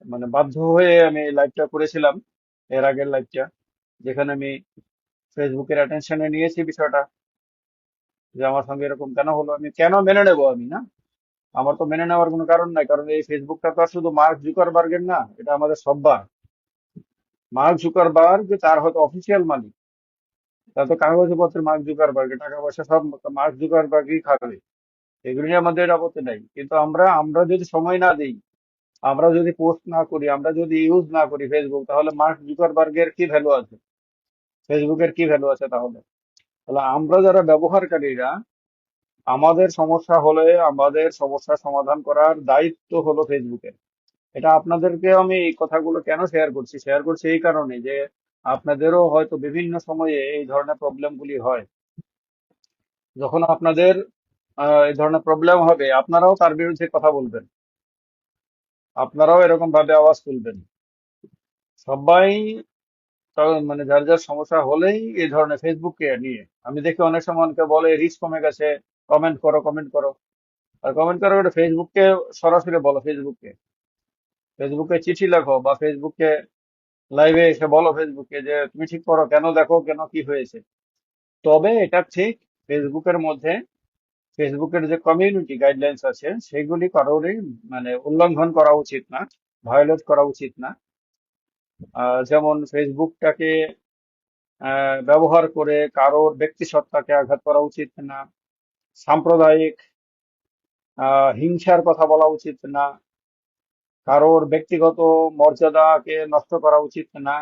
মানে বাধ্য হয়ে আমি লাইভটা করেছিলাম, এর আগের লাইভটা, যেখানে আমি ফেসবুকের অ্যাটেনশনে নিয়েছি বিষয়টা, যে আমার সঙ্গে এরকম কেন হলো, আমি কেন মেনে নেবো আমি, না? আমার তো মেনে নেওয়ার কোনো কারণ নাই, কারণ এই ফেসবুকটা তো আর শুধু মার্ক জুকারবার্গের না, এটা আমাদের সব্বার। মার্ক জুকারবার্গ তার হয়তো অফিসিয়াল মালিক, তার তো কাগজপত্রে মার্ক জুকারবার্গ, টাকা পয়সা সব মার্ক জুকারবার্গই খাবে। এগুলো নিয়ে আমাদের আপত্তি নাই, কিন্তু আমরা আমরা যদি সময় না দিই, আমরা যদি পোস্ট না করি, আমরা যদি ইউজ না করি ফেসবুক, তাহলে মার্ক জুকারবার্গের কি ভ্যালু আছে, ফেসবুকের কি ভ্যালু আছে তাহলে? তাহলে আমরা যারা ব্যবহারকারীরা, আমাদের সমস্যা হলে আমাদের সমস্যা সমাধান করার দায়িত্ব হলো ফেসবুকের। এটা আপনাদেরকে আমি এই কথাগুলো কেন শেয়ার করছি এই কারণে যে আপনাদেরও হয়তো বিভিন্ন সময়ে এই ধরনের প্রবলেম গুলি হয়। যখন আপনাদের এই ধরনের প্রবলেম হবে, আপনারাও তার বিরুদ্ধে কথা বলবেন, আপনারাও এরকম ভাবে আওয়াজ তুলবেন। সবাই মানে যার যার সমস্যা হলেই এই ধরনের ফেসবুককে নিয়ে, আমি দেখি অনেক সময় অনেকে বলে রিচ কমে গেছে, কমেন্ট করো, কমেন্ট করো। আর কমেন্ট করো ওটা ফেসবুককে সরাসরি বলো, ফেসবুককে ফেসবুকে চিঠি লেখো, বা ফেসবুকে লাইভে এসে বলো ফেসবুকে যে তুমি ঠিক করো, কেন দেখো, কেন কি হয়েছে। তবে এটা ঠিক, ফেসবুকের মধ্যে ফেসবুকের যে কমিউনিটি গাইডলাইন্স আছে সেগুলি কারোরই মানে উল্লঙ্ঘন করা উচিত না, ভায়োলেট করা উচিত না। যেমন ফেসবুকটাকে ব্যবহার করে কারোর ব্যক্তিসত্তাকে আঘাত করা উচিত না, সাম্প্রদায়িক হিংসার কথা বলা উচিত না, কারোর ব্যক্তিগত মর্যাদাকে নষ্ট করা উচিত না,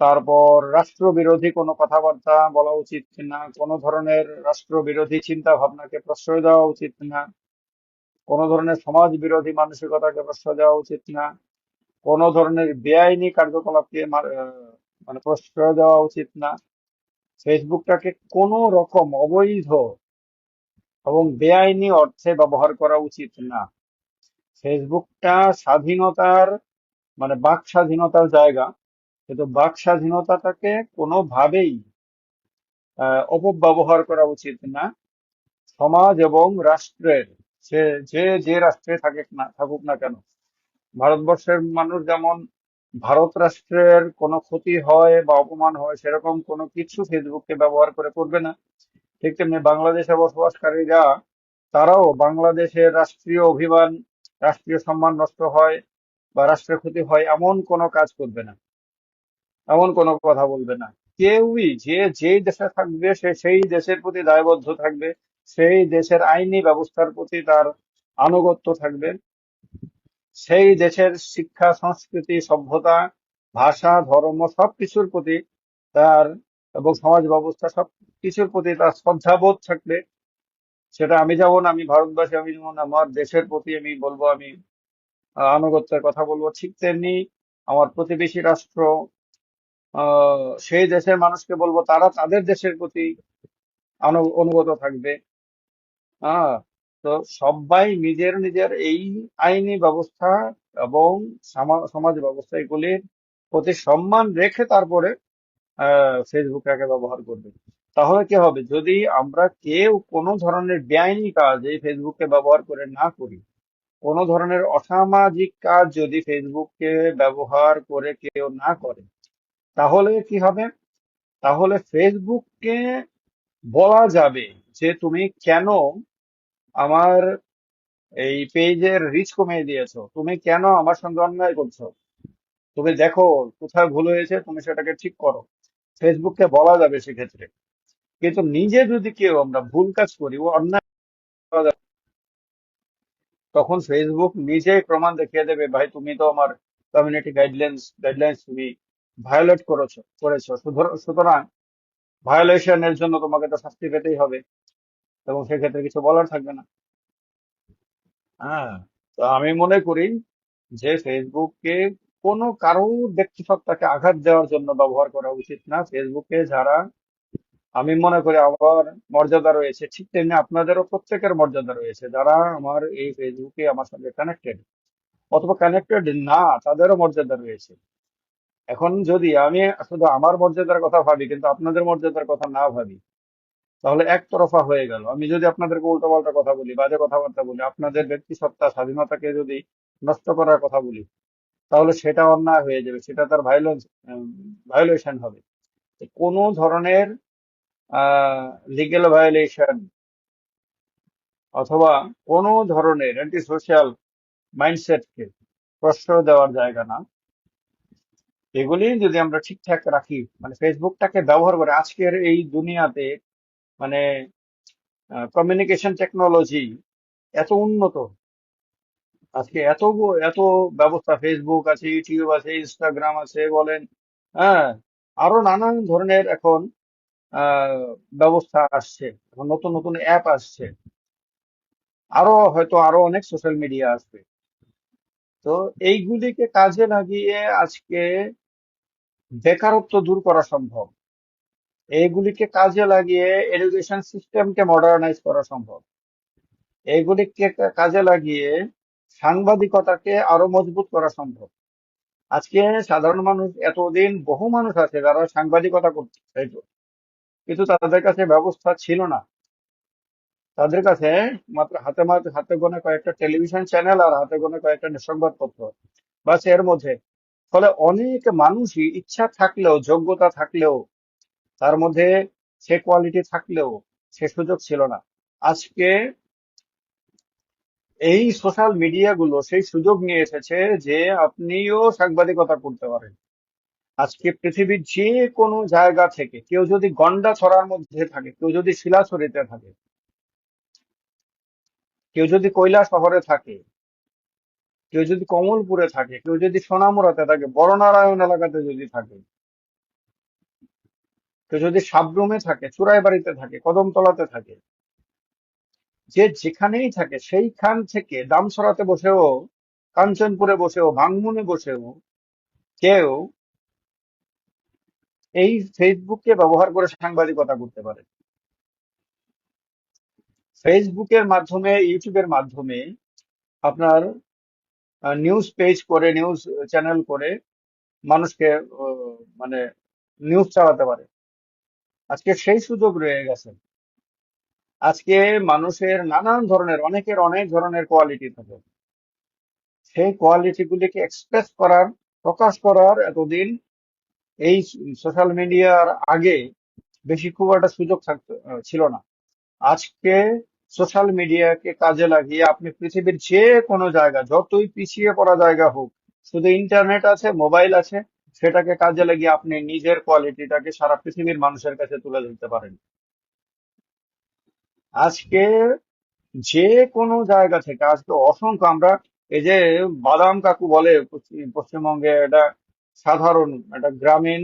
তারপর রাষ্ট্রবিরোধী কোনো কথাবার্তা বলা উচিত না, কোনো ধরনের রাষ্ট্রবিরোধী চিন্তা ভাবনাকে প্রশ্রয় দেওয়া উচিত না, কোনো ধরনের সমাজ বিরোধী মানসিকতাকে প্রশ্রয় দেওয়া উচিত না, কোনো ধরনের বেআইনি কার্যকলাপকে মানে প্রশ্রয় দেওয়া উচিত না। ফেসবুকটাকে কোনো রকম অবৈধ এবং বেআইনি অর্থে ব্যবহার করা উচিত না। ফেসবুকটা স্বাধীনতার মানে বাক স্বাধীনতার জায়গা, কিন্তু বাক স্বাধীনতাটাকে কোনোভাবেই অপব্যবহার করা উচিত না। সমাজ এবং রাষ্ট্রের, সে যে যে রাষ্ট্রে থাকুক না কেন, ভারতবর্ষের মানুষ যেমন ভারত রাষ্ট্রের কোনো ক্ষতি হয় বা অপমান হয় সেরকম কোনো কিছু ফেসবুককে ব্যবহার করে করবে না, ঠিক তেমনি বাংলাদেশে বসবাসকারীরা তারাও বাংলাদেশের রাষ্ট্রীয় অভিমান, রাষ্ট্রীয় সম্মান নষ্ট হয় বা রাষ্ট্রের ক্ষতি হয় এমন কোনো কাজ করবে না, এমন কোনো কথা বলবে না। কেউই যে যেই দেশে থাকবে সে সেই দেশের প্রতি দায়বদ্ধ থাকবে, সেই দেশের আইনি ব্যবস্থার প্রতি তার আনুগত্য থাকবে, সেই দেশের শিক্ষা সংস্কৃতি সভ্যতা ভাষা ধর্ম সবকিছুর প্রতি তার এবং সমাজ ব্যবস্থা সব কিছুর প্রতি তার শ্রদ্ধাবোধ থাকবে। সেটা আমি যেমন আমি ভারতবাসী, আমি যেমন আমার দেশের প্রতি আমি বলবো আমি আনুগত্যের কথা বলবো, ঠিক তেমনি আমার প্রতিবেশী রাষ্ট্র সেই দেশের মানুষকে বলবো তারা তাদের দেশের প্রতি অনুগত থাকবে। হ্যাঁ, তো সবাই নিজের নিজের এই আইনি ব্যবস্থা এবং সমাজ ব্যবস্থা এগুলির প্রতি সম্মান রেখে তারপরে ফেসবুকটাকে ব্যবহার করবে। তাহলে কি হবে, যদি আমরা কেউ কোনো ধরনের বেআইনি কাজ এই ফেসবুককে ব্যবহার করে না করি, কোনো ধরনের অসামাজিক কাজ যদি ফেসবুককে ব্যবহার করে কেউ না করে, তাহলে কি হবে, তাহলে ফেসবুককে বলা যাবে যে তুমি কেন আমার এই পেজের রিচ কমিয়ে দিয়েছো, তুমি কেন আমার সঙ্গে অন্যায় করছো, তুমি দেখো কোথায় ভুল হয়েছে, তুমি সেটাকে ঠিক করো, ফেসবুককে বলা যাবে সেক্ষেত্রে। কিন্তু নিজে যদি কেউ আমরা ভুল কাজ করি ও অন্যায় করা যাবে, তখন ফেসবুক নিজেই প্রমাণ দেখিয়ে দেবে, ভাই তুমি তো আমার কমিউনিটি গাইডলাইন্স তুমি ভায়োলেট করেছো, সুতরাং ভায়োলেশনের জন্য তোমাকে তো শাস্তি পেতেই হবে, এবং সেক্ষেত্রে কিছু বলার থাকবে না। হ্যাঁ, তো আমি মনে করি যে ফেসবুককে কোনো কারোর ব্যক্তিসত্তাকে আঘাত দেওয়ার জন্য ব্যবহার করা উচিত না। ফেসবুকে যারা, আমি মনে করি আমার মর্যাদা রয়েছে, ঠিক তেমনি আপনাদেরও প্রত্যেকের মর্যাদা রয়েছে, যারা আমার এই ফেসবুকে আমার সঙ্গে কানেক্টেড অথবা কানেক্টেড না, তাদেরও মর্যাদা রয়েছে। এখন যদি আমি শুধু আমার মর্যাদার কথা ভাবি কিন্তু আপনাদের মর্যাদার কথা না ভাবি, তাহলে একতরফা হয়ে গেল। আমি যদি আপনাদেরকে উল্টোপাল্টা কথা বলি, বাজে কথাবার্তা বলি, আপনাদের ব্যক্তি সত্তা স্বাধীনতাকে যদি নষ্ট করার কথা বলি, তাহলে সেটা অন্যায় হয়ে যাবে, সেটা তার ভায়োলেশন হবে। তো কোনো ধরনের লিগেল ভায়োলেশন অথবা কোনো ধরনের অ্যান্টি সোশ্যাল মাইন্ডসেটকে প্রশ্রয় দেওয়ার জায়গা না। এগুলি যদি আমরা ঠিকঠাক রাখি, মানে ফেসবুকটাকে ব্যবহার করে আজকের এই দুনিয়াতে, মানে কমিউনিকেশন টেকনোলজি এত উন্নত, আজকে এত ব্যবস্থা, ফেসবুক আছে, ইউটিউব আছে, ইনস্টাগ্রাম আছে বলেন, হ্যাঁ, আরো নানান ধরনের এখন ব্যবস্থা আসছে, এখন নতুন নতুন অ্যাপ আসছে, আরো হয়তো আরো অনেক সোশ্যাল মিডিয়া আসবে। তো এইগুলিকে কাজে লাগিয়ে আজকে বেকারত্ব দূর করা সম্ভব, এইগুলিকে কাজে লাগিয়ে এডুকেশন সিস্টেমকে মডার্নাইজ করা সম্ভব, এইগুলিকে কাজে লাগিয়ে সাংবাদিকতাকে আরো মজবুত করা সম্ভব। আজকে সাধারণ মানুষ, এতদিন বহু মানুষ আছে যারা সাংবাদিকতা করতে চাইতো, কিন্তু তাদের কাছে ব্যবস্থা ছিল না। তাদের কাছে মাত্র হাতে গোনা কয়েকটা টেলিভিশন চ্যানেল আর হাতে গোনা কয়েকটা সংবাদপত্র, বাস এর মধ্যে। ফলে অনেক মানুষই ইচ্ছা থাকলেও যোগ্যতা থাকলেও তার মধ্যে সে কোয়ালিটি থাকলেও সে সুযোগ ছিল না। আজকে এই সোশ্যাল মিডিয়া গুলো সেই সুযোগ নিয়ে এসেছে যে আপনিও সাংবাদিকতা করতে পারেন। আজকে পৃথিবীর যে কোনো জায়গা থেকে কেউ যদি গন্ডাছড়ার মধ্যে থাকে, কেউ যদি শিলাছড়িতে থাকে, কেউ যদি কৈলা শহরে থাকে, কেউ যদি কমলপুরে থাকে, কেউ যদি সোনামুড়াতে থাকে, বড়নারায়ণ এলাকাতে যদি থাকে, কেউ যদি সাবরুমে থাকে, চুরাইবাড়িতে থাকে, কদমতলাতে থাকে, যে যেখানেই থাকে সেইখান থেকে দামছড়াতে বসেও, কাঞ্চনপুরে বসেও, ভাঙমুনে বসেও কেউ এই ফেসবুককে ব্যবহার করে সাংবাদিকতা করতে পারে। ফেসবুকের মাধ্যমে, ইউটিউবের মাধ্যমে আপনার নিউজ পেজ করে, নিউজ চ্যানেল করে মানুষকে মানে নিউজ চালাতে পারে। আজকে সেই সুযোগ রয়ে গেছে। আজকে মানুষের নানান ধরনের, অনেকের অনেক ধরনের কোয়ালিটি থাকে। সেই কোয়ালিটি গুলিকে এক্সপ্রেস করার, প্রকাশ করার এতদিন এই সোশ্যাল মিডিয়ার আগে বেশি খুব একটা সুযোগ থাকতো ছিল না। আজকে সোশ্যাল মিডিয়াকে কাজে লাগিয়ে আপনি পৃথিবীর যে কোনো জায়গা, যতই পিছিয়ে পড়া জায়গা হোক, শুধু ইন্টারনেট আছে, মোবাইল আছে, সেটাকে কাজে লাগিয়ে আপনি নিজের কোয়ালিটিটাকে সারা পৃথিবীর মানুষের কাছে তুলে ধরতে পারেন। আজকে যে কোনো জায়গা থেকে, আজকে অসংখ্য, আমরা এই যে বাদাম কাকু বলে পশ্চিমবঙ্গে, এটা সাধারণ একটা গ্রামীণ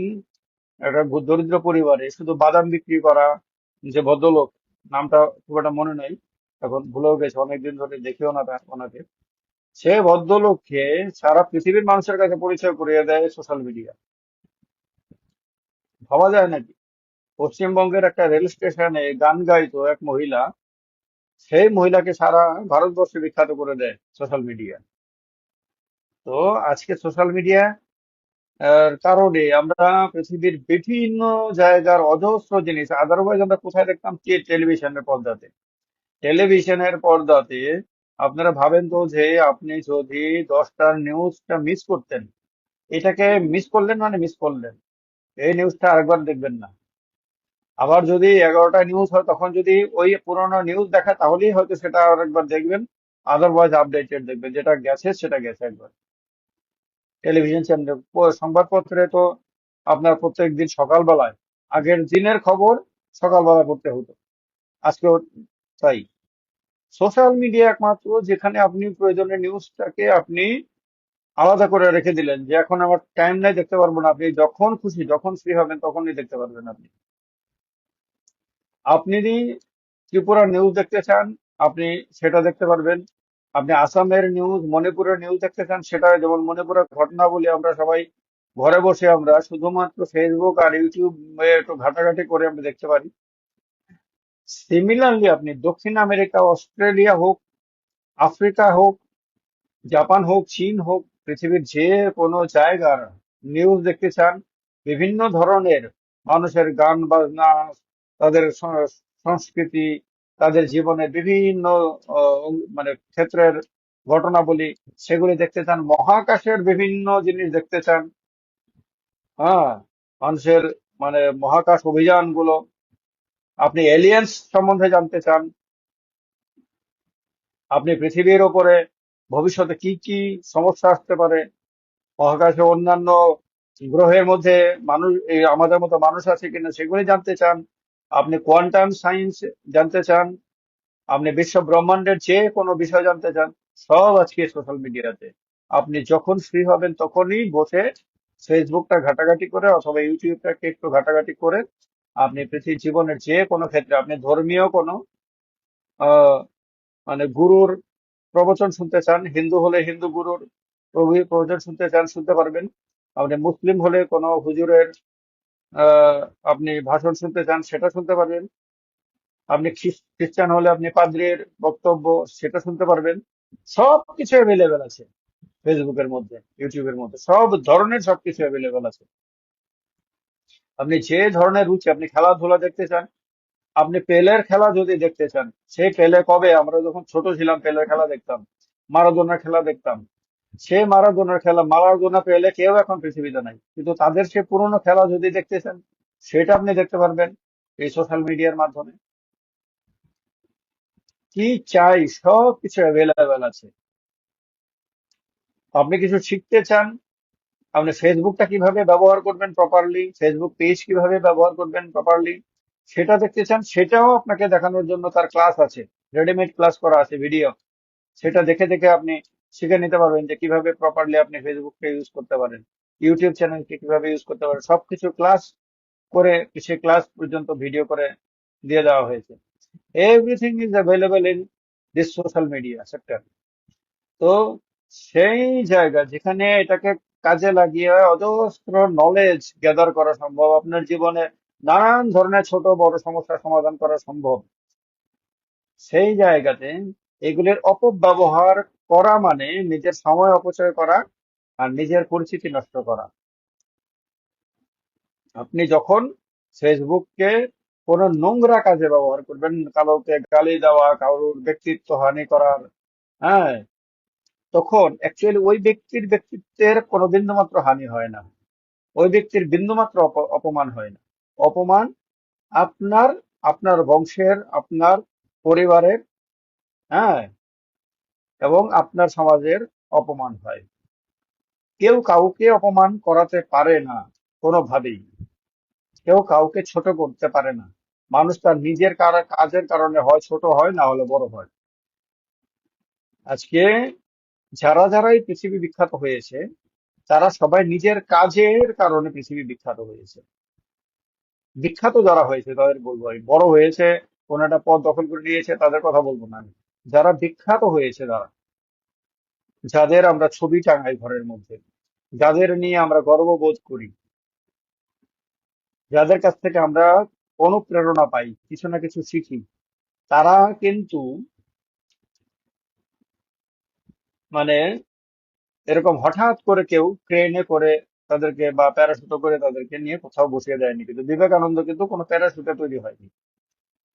একটা দরিদ্র পরিবারে শুধু বাদাম বিক্রি করা যে ভদ্রলোক, নামটা খুব একটা মনে নাই, এখন ভুলেও গেছে, অনেকদিন ধরে দেখিও না ওনাকে। সে ভদ্রলোককে সারা পৃথিবীর মানুষের কাছে পরিচয় করিয়ে দেয় সোশ্যাল মিডিয়া। ভাবা যায় নাকি? পশ্চিমবঙ্গের একটা রেল স্টেশনে গান গাইতো এক মহিলা, সেই মহিলাকে সারা ভারতবর্ষে বিখ্যাত করে দেয় সোশ্যাল মিডিয়া। তো আজকে সোশ্যাল মিডিয়া কারণে আমরা পৃথিবীর বিভিন্ন জায়গার অজস্র জিনিস, আদারওয়াইজ আমরা কোথায় দেখতাম, টেলিভিশনের পর্দাতে। টেলিভিশনের পর্দাতে আপনারা ভাবেন তো যে আপনি যদি 10টার নিউজটা মিস করতেন, এটাকে মিস করলেন মানে মিস করলেন, এই নিউজটা আরেকবার দেখবেন না। আবার যদি 11টা নিউজ হয়, তখন যদি ওই পুরোনো নিউজ দেখা, তাহলেই হয়তো সেটা আরেকবার দেখবেন। আদারওয়াইজ আপডেটেড দেখবেন, যেটা গেছে সেটা গেছে একবার। টেলিভিশন চ্যানেল, সংবাদপত্রে তো আপনার প্রত্যেক দিন সকালবেলায় আগের দিনের খবর সকালবেলা পড়তে হতো। আজকেও তাই। সোশ্যাল মিডিয়া একমাত্র যেখানে আপনি প্রয়োজনীয় নিউজটাকে আপনি আলাদা করে রেখে দিলেন, যে এখন আমার টাইম নাই, দেখতে পারবো না, আপনি যখন খুশি যখন ফ্রি হবেন তখনই দেখতে পারবেন। আপনি আপনি যদি ত্রিপুরার নিউজ দেখতে চান, আপনি সেটা দেখতে পারবেন। আপনি আসামের নিউজ, মণিপুরের নিউজ দেখতে চান, সেটা যেমন মণিপুরের ঘটনা বলি আমরা সবাই, ঘরে বসে আমরা শুধুমাত্র ফেসবুক আর ইউটিউব একটু ঘাটাঘাটি করে আমরা দেখতে পারি। সিমিলারলি আপনি দক্ষিণ আমেরিকা, অস্ট্রেলিয়া হোক, আফ্রিকা হোক, জাপান হোক, চীন হোক, পৃথিবীর যে কোনো জায়গার নিউজ দেখতে চান, বিভিন্ন ধরনের মানুষের গান বাজনা, তাদের সংস্কৃতি, তাদের জীবনের বিভিন্ন মানে ক্ষেত্রের ঘটনাবলী, সেগুলি দেখতে চান, মহাকাশের বিভিন্ন জিনিস দেখতে চান, হ্যাঁ, মানুষের মানে মহাকাশ অভিযান গুলো, আপনি এলিয়েন্স সম্বন্ধে জানতে চান, আপনি পৃথিবীর ওপরে ভবিষ্যতে কি কি সমস্যা আসতে পারে, মহাকাশে অন্যান্য গ্রহের মধ্যে মানুষ, আমাদের মতো মানুষ আছে কিনা সেগুলি জানতে চান, আপনি কোয়ান্টাম সায়েন্স জানতে চান, আপনি বিশ্ব ব্রহ্মাণ্ডের যে কোনো বিষয় জানতে চান, সব আজকে সোশ্যাল মিডিয়াতে। আপনি যখন ফ্রি হবেন তখনই বসে ফেসবুকটা ঘাটাঘাটি করে অথবা ইউটিউবটাকে একটু ঘাটাঘাটি করে আপনি পৃথিবীর জীবনের যে কোনো ক্ষেত্রে, আপনি ধর্মীয় কোনো আহ মানে গুরুর প্রবচন শুনতে চান, হিন্দু হলে হিন্দু গুরুর প্রবচন শুনতে চান, শুনতে পারবেন। আপনি মুসলিম হলে কোনো হুজুরের আহ আপনি ভাষণ শুনতে চান, সেটা শুনতে পারবেন। আপনি খ্রিস্টান হলে আপনি পাদ্রীর বক্তব্য, সেটা শুনতে পারবেন। সব কিছু অ্যাভেলেবেল আছে ফেসবুকের মধ্যে, ইউটিউবের মধ্যে, সব ধরনের সবকিছু অ্যাভেলেবেল আছে। আপনি যে ধরনের রুচি, আপনি খেলাধুলা দেখতে চান, আপনি পেলের খেলা যদি দেখতে চান, সেই পেলে কবে, আমরা যখন ছোট ছিলাম পেলের খেলা দেখতাম, মারাদোনার খেলা দেখতাম। সে মারাদোনার খেলা, মারাদোনা পেলে কেউ এখন পৃথিবীতে নাই, কিন্তু তাদের সে পুরনো খেলা যদি দেখতে চান, সেটা আপনি দেখতে পারবেন। এই সোশ্যাল মিডিয়ার মাধ্যমে। কি চাই সব কিছু অ্যাভেলেবেল আছে। আপনি কিছু শিখতে চান, আপনি ফেসবুকটা কিভাবে ব্যবহার করবেন প্রপারলি, ফেসবুক পেজ কিভাবে ব্যবহার করবেন প্রপারলি, সেটা দেখতে চান, সেটাও আপনাকে দেখানোর জন্য তার ক্লাস আছে, রেডিমেড ক্লাস করা আছে ভিডিও। সেটা দেখে দেখে আপনি শিখে নিতে পারবেন যে কিভাবে প্রপারলি আপনি ফেসবুককে ইউজ করতে পারেন, ইউটিউব চ্যানেলকে কিভাবে ইউজ করতে পারেন, সবকিছু ক্লাস করে, সে ক্লাস পর্যন্ত ভিডিও করে দিয়ে দেওয়া হয়েছে। Everything is available in this social media sector. তো সেই জায়গা যেখানে এটাকে কাজে লাগিয়ে অজস্র নলেজ গ্যাদার করা সম্ভব, আপনার জীবনে নানান ধরনের ছোট বড় সমস্যার সমাধান করা সম্ভব, সেই জায়গাতে এগুলির অপব্যবহার করা মানে নিজের সময় অপচয় করা আর নিজের পরিচিতি নষ্ট করা। আপনি যখন ফেসবুককে কোনো নোংরা কাজে ব্যবহার করবেন, কাউকে গালি দেওয়া, কারোর ব্যক্তিত্ব হানি করার, হ্যাঁ, তখন অ্যাকচুয়ালি ওই ব্যক্তির ব্যক্তিত্বের কোনো বিন্দুমাত্র হানি হয় না, ওই ব্যক্তির বিন্দুমাত্র অপমান হয় না। অপমান আপনার, আপনার বংশের, আপনার পরিবারের, হ্যাঁ, এবং আপনার সমাজের অপমান হয়। কেউ কাউকে অপমান করাতে পারে না কোনোভাবেই, কেউ কাউকে ছোট করতে পারে না। মানুষ তার নিজের কাজের কারণে হয় ছোট হয়, না হলে বড় হয়। আজকে যারা যারা এই পৃথিবী বিখ্যাত হয়েছে, তারা সবাই নিজের কাজের কারণে পৃথিবী বিখ্যাত হয়েছে। বিখ্যাত যারা হয়েছে তাদের বলবো, আমি বড় হয়েছে, কোন একটা পদ দখল করে নিয়েছে, তাদের কথা বলবো না আমি। যারা বিখ্যাত হয়েছে, যারা, যাদের আমরা ছবি টাঙাই ঘরের মধ্যে, যাদের নিয়ে আমরা গর্ববোধ করি, যাদের কাছ থেকে আমরা অনুপ্রেরণা পাই, কিছু না কিছু শিখি, তারা কিন্তু মানে এরকম হঠাৎ করে কেউ ক্রেনে করে তাদেরকে বা প্যারাশুটে করে তাদেরকে নিয়ে কোথাও বসিয়ে দেয়নি। কিন্তু বিবেকানন্দ কিন্তু কোনো প্যারাশুটে তৈরি হয়নি,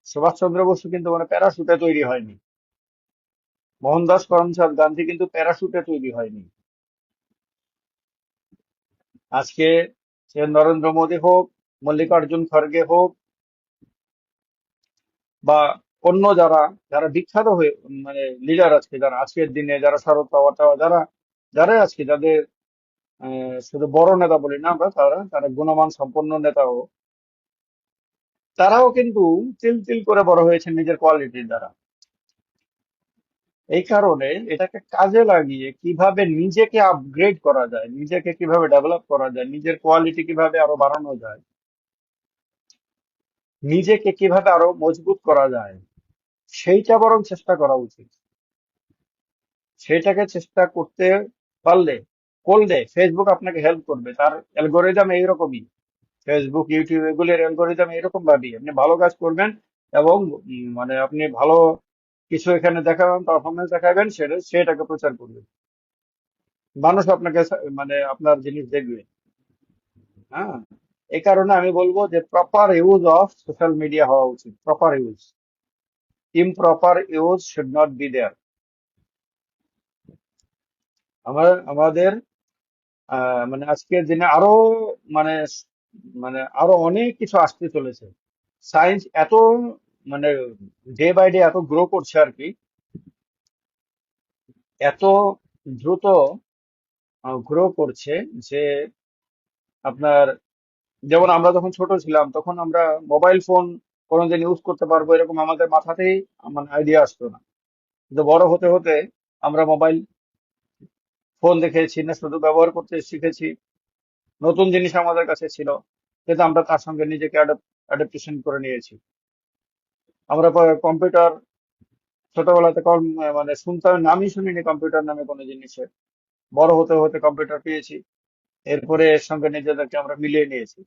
সুভাষচন্দ্র বসু কিন্তু কোনো প্যারাশুটে তৈরি হয়নি, মোহনদাস করমচাঁদ গান্ধী কিন্তু প্যারাশুটে তৈরি হয়নি। আজকে সে নরেন্দ্র মোদী হোক, মল্লিকার্জুন খড়গে হোক, বা অন্য যারা, যারা বিখ্যাত হয়ে লিডার, আজকে যারা আজকের দিনে যারা শরদ পাওয়ার টাওয়ার, যারা যারা আজকে যাদের শুধু বড় নেতা বলি না আমরা, তারা তারা গুণমান সম্পন্ন নেতাও, তারাও কিন্তু তিল তিল করে বড় হয়েছে নিজের কোয়ালিটির দ্বারা। এই কারণে এটাকে কাজে লাগিয়ে কিভাবে নিজেকে আপগ্রেড করা যায়, নিজেকে কিভাবে ডেভেলপ করা যায়, নিজের কোয়ালিটি কিভাবে আরো বাড়ানো যায়, নিজেকে কিভাবে আরো মজবুত করা যায়, সেইটা বরং চেষ্টা করা উচিত। সেটাকে চেষ্টা করতে পারলে, করলে ফেসবুক আপনাকে হেল্প করবে। তার অ্যালগোরিদম এইরকমই, ফেসবুক ইউটিউব এগুলির অ্যালগোরিদম এরকম ভাবেই আপনি ভালো কাজ করবেন এবং আপনি ভালো কিছু এখানে দেখাবেন, পারফরমেন্স দেখাবেন, সেটাকে প্রচার করবেন, মানুষ আপনাকে আপনার জিনিস দেখবে। হ্যাঁ, এই কারণে আমি বলবো যে proper use of social media হওয়া উচিত, proper use, improper use should not be there. আমাদের আজকের দিনে আরো মানে আরো অনেক কিছু আসতে চলেছে। সায়েন্স এত মানে ডে বাই ডে এত গ্রো করছে আর কি, এত দ্রুত গ্রো করছে যে আপনার, যেমন আমরা যখন ছোট ছিলাম তখন আমরা মোবাইল ফোন কোনোদিন ইউজ করতে পারবো এরকম আমাদের মাথাতেই আইডিয়া আসতো না। কিন্তু বড় হতে হতে আমরা মোবাইল ফোন দেখেছি না, শুধু ব্যবহার করতে শিখেছি, নতুন জিনিস আমাদের কাছে ছিল, কিন্তু আমরা তার সঙ্গে নিজেকে অ্যাডাপ্টেশন করে নিয়েছি। আমরা কম্পিউটার ছোটবেলাতে কম শুনতাম, নামই শুনিনি কম্পিউটার নামে কোনো জিনিসের। বড় হতে হতে কম্পিউটার পেয়েছি, এরপরে এর সঙ্গে নিজেদেরকে আমরা মিলিয়ে নিয়েছি,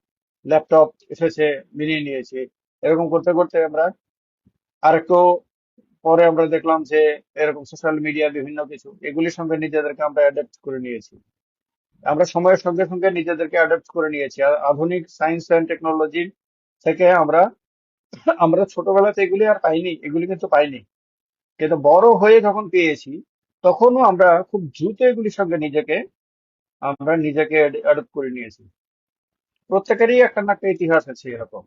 ল্যাপটপ এসেছে, মিলিয়ে নিয়েছি। এরকম করতে করতে আমরা আরেকটু পরে আমরা দেখলাম যে এরকম সোশ্যাল মিডিয়া বিভিন্ন কিছু, এগুলির সঙ্গে নিজেদেরকে আমরা অ্যাডাপ্ট করে নিয়েছি। আমরা সময়ের সঙ্গে সঙ্গে নিজেদেরকে অ্যাডাপ্ট করে নিয়েছি। আর আধুনিক সায়েন্স অ্যান্ড টেকনোলজি থেকে আমরা আমরা ছোটবেলাতে এগুলি আর পাইনি, এগুলি কিন্তু পাইনি, কিন্তু বড় হয়ে যখন পেয়েছি তখনও আমরা খুব দ্রুত এগুলির সঙ্গে নিজেকে অ্যাডপ্ট করে নিয়েছি। প্রত্যেকেরই একটা না একটা ইতিহাস আছে এরকম।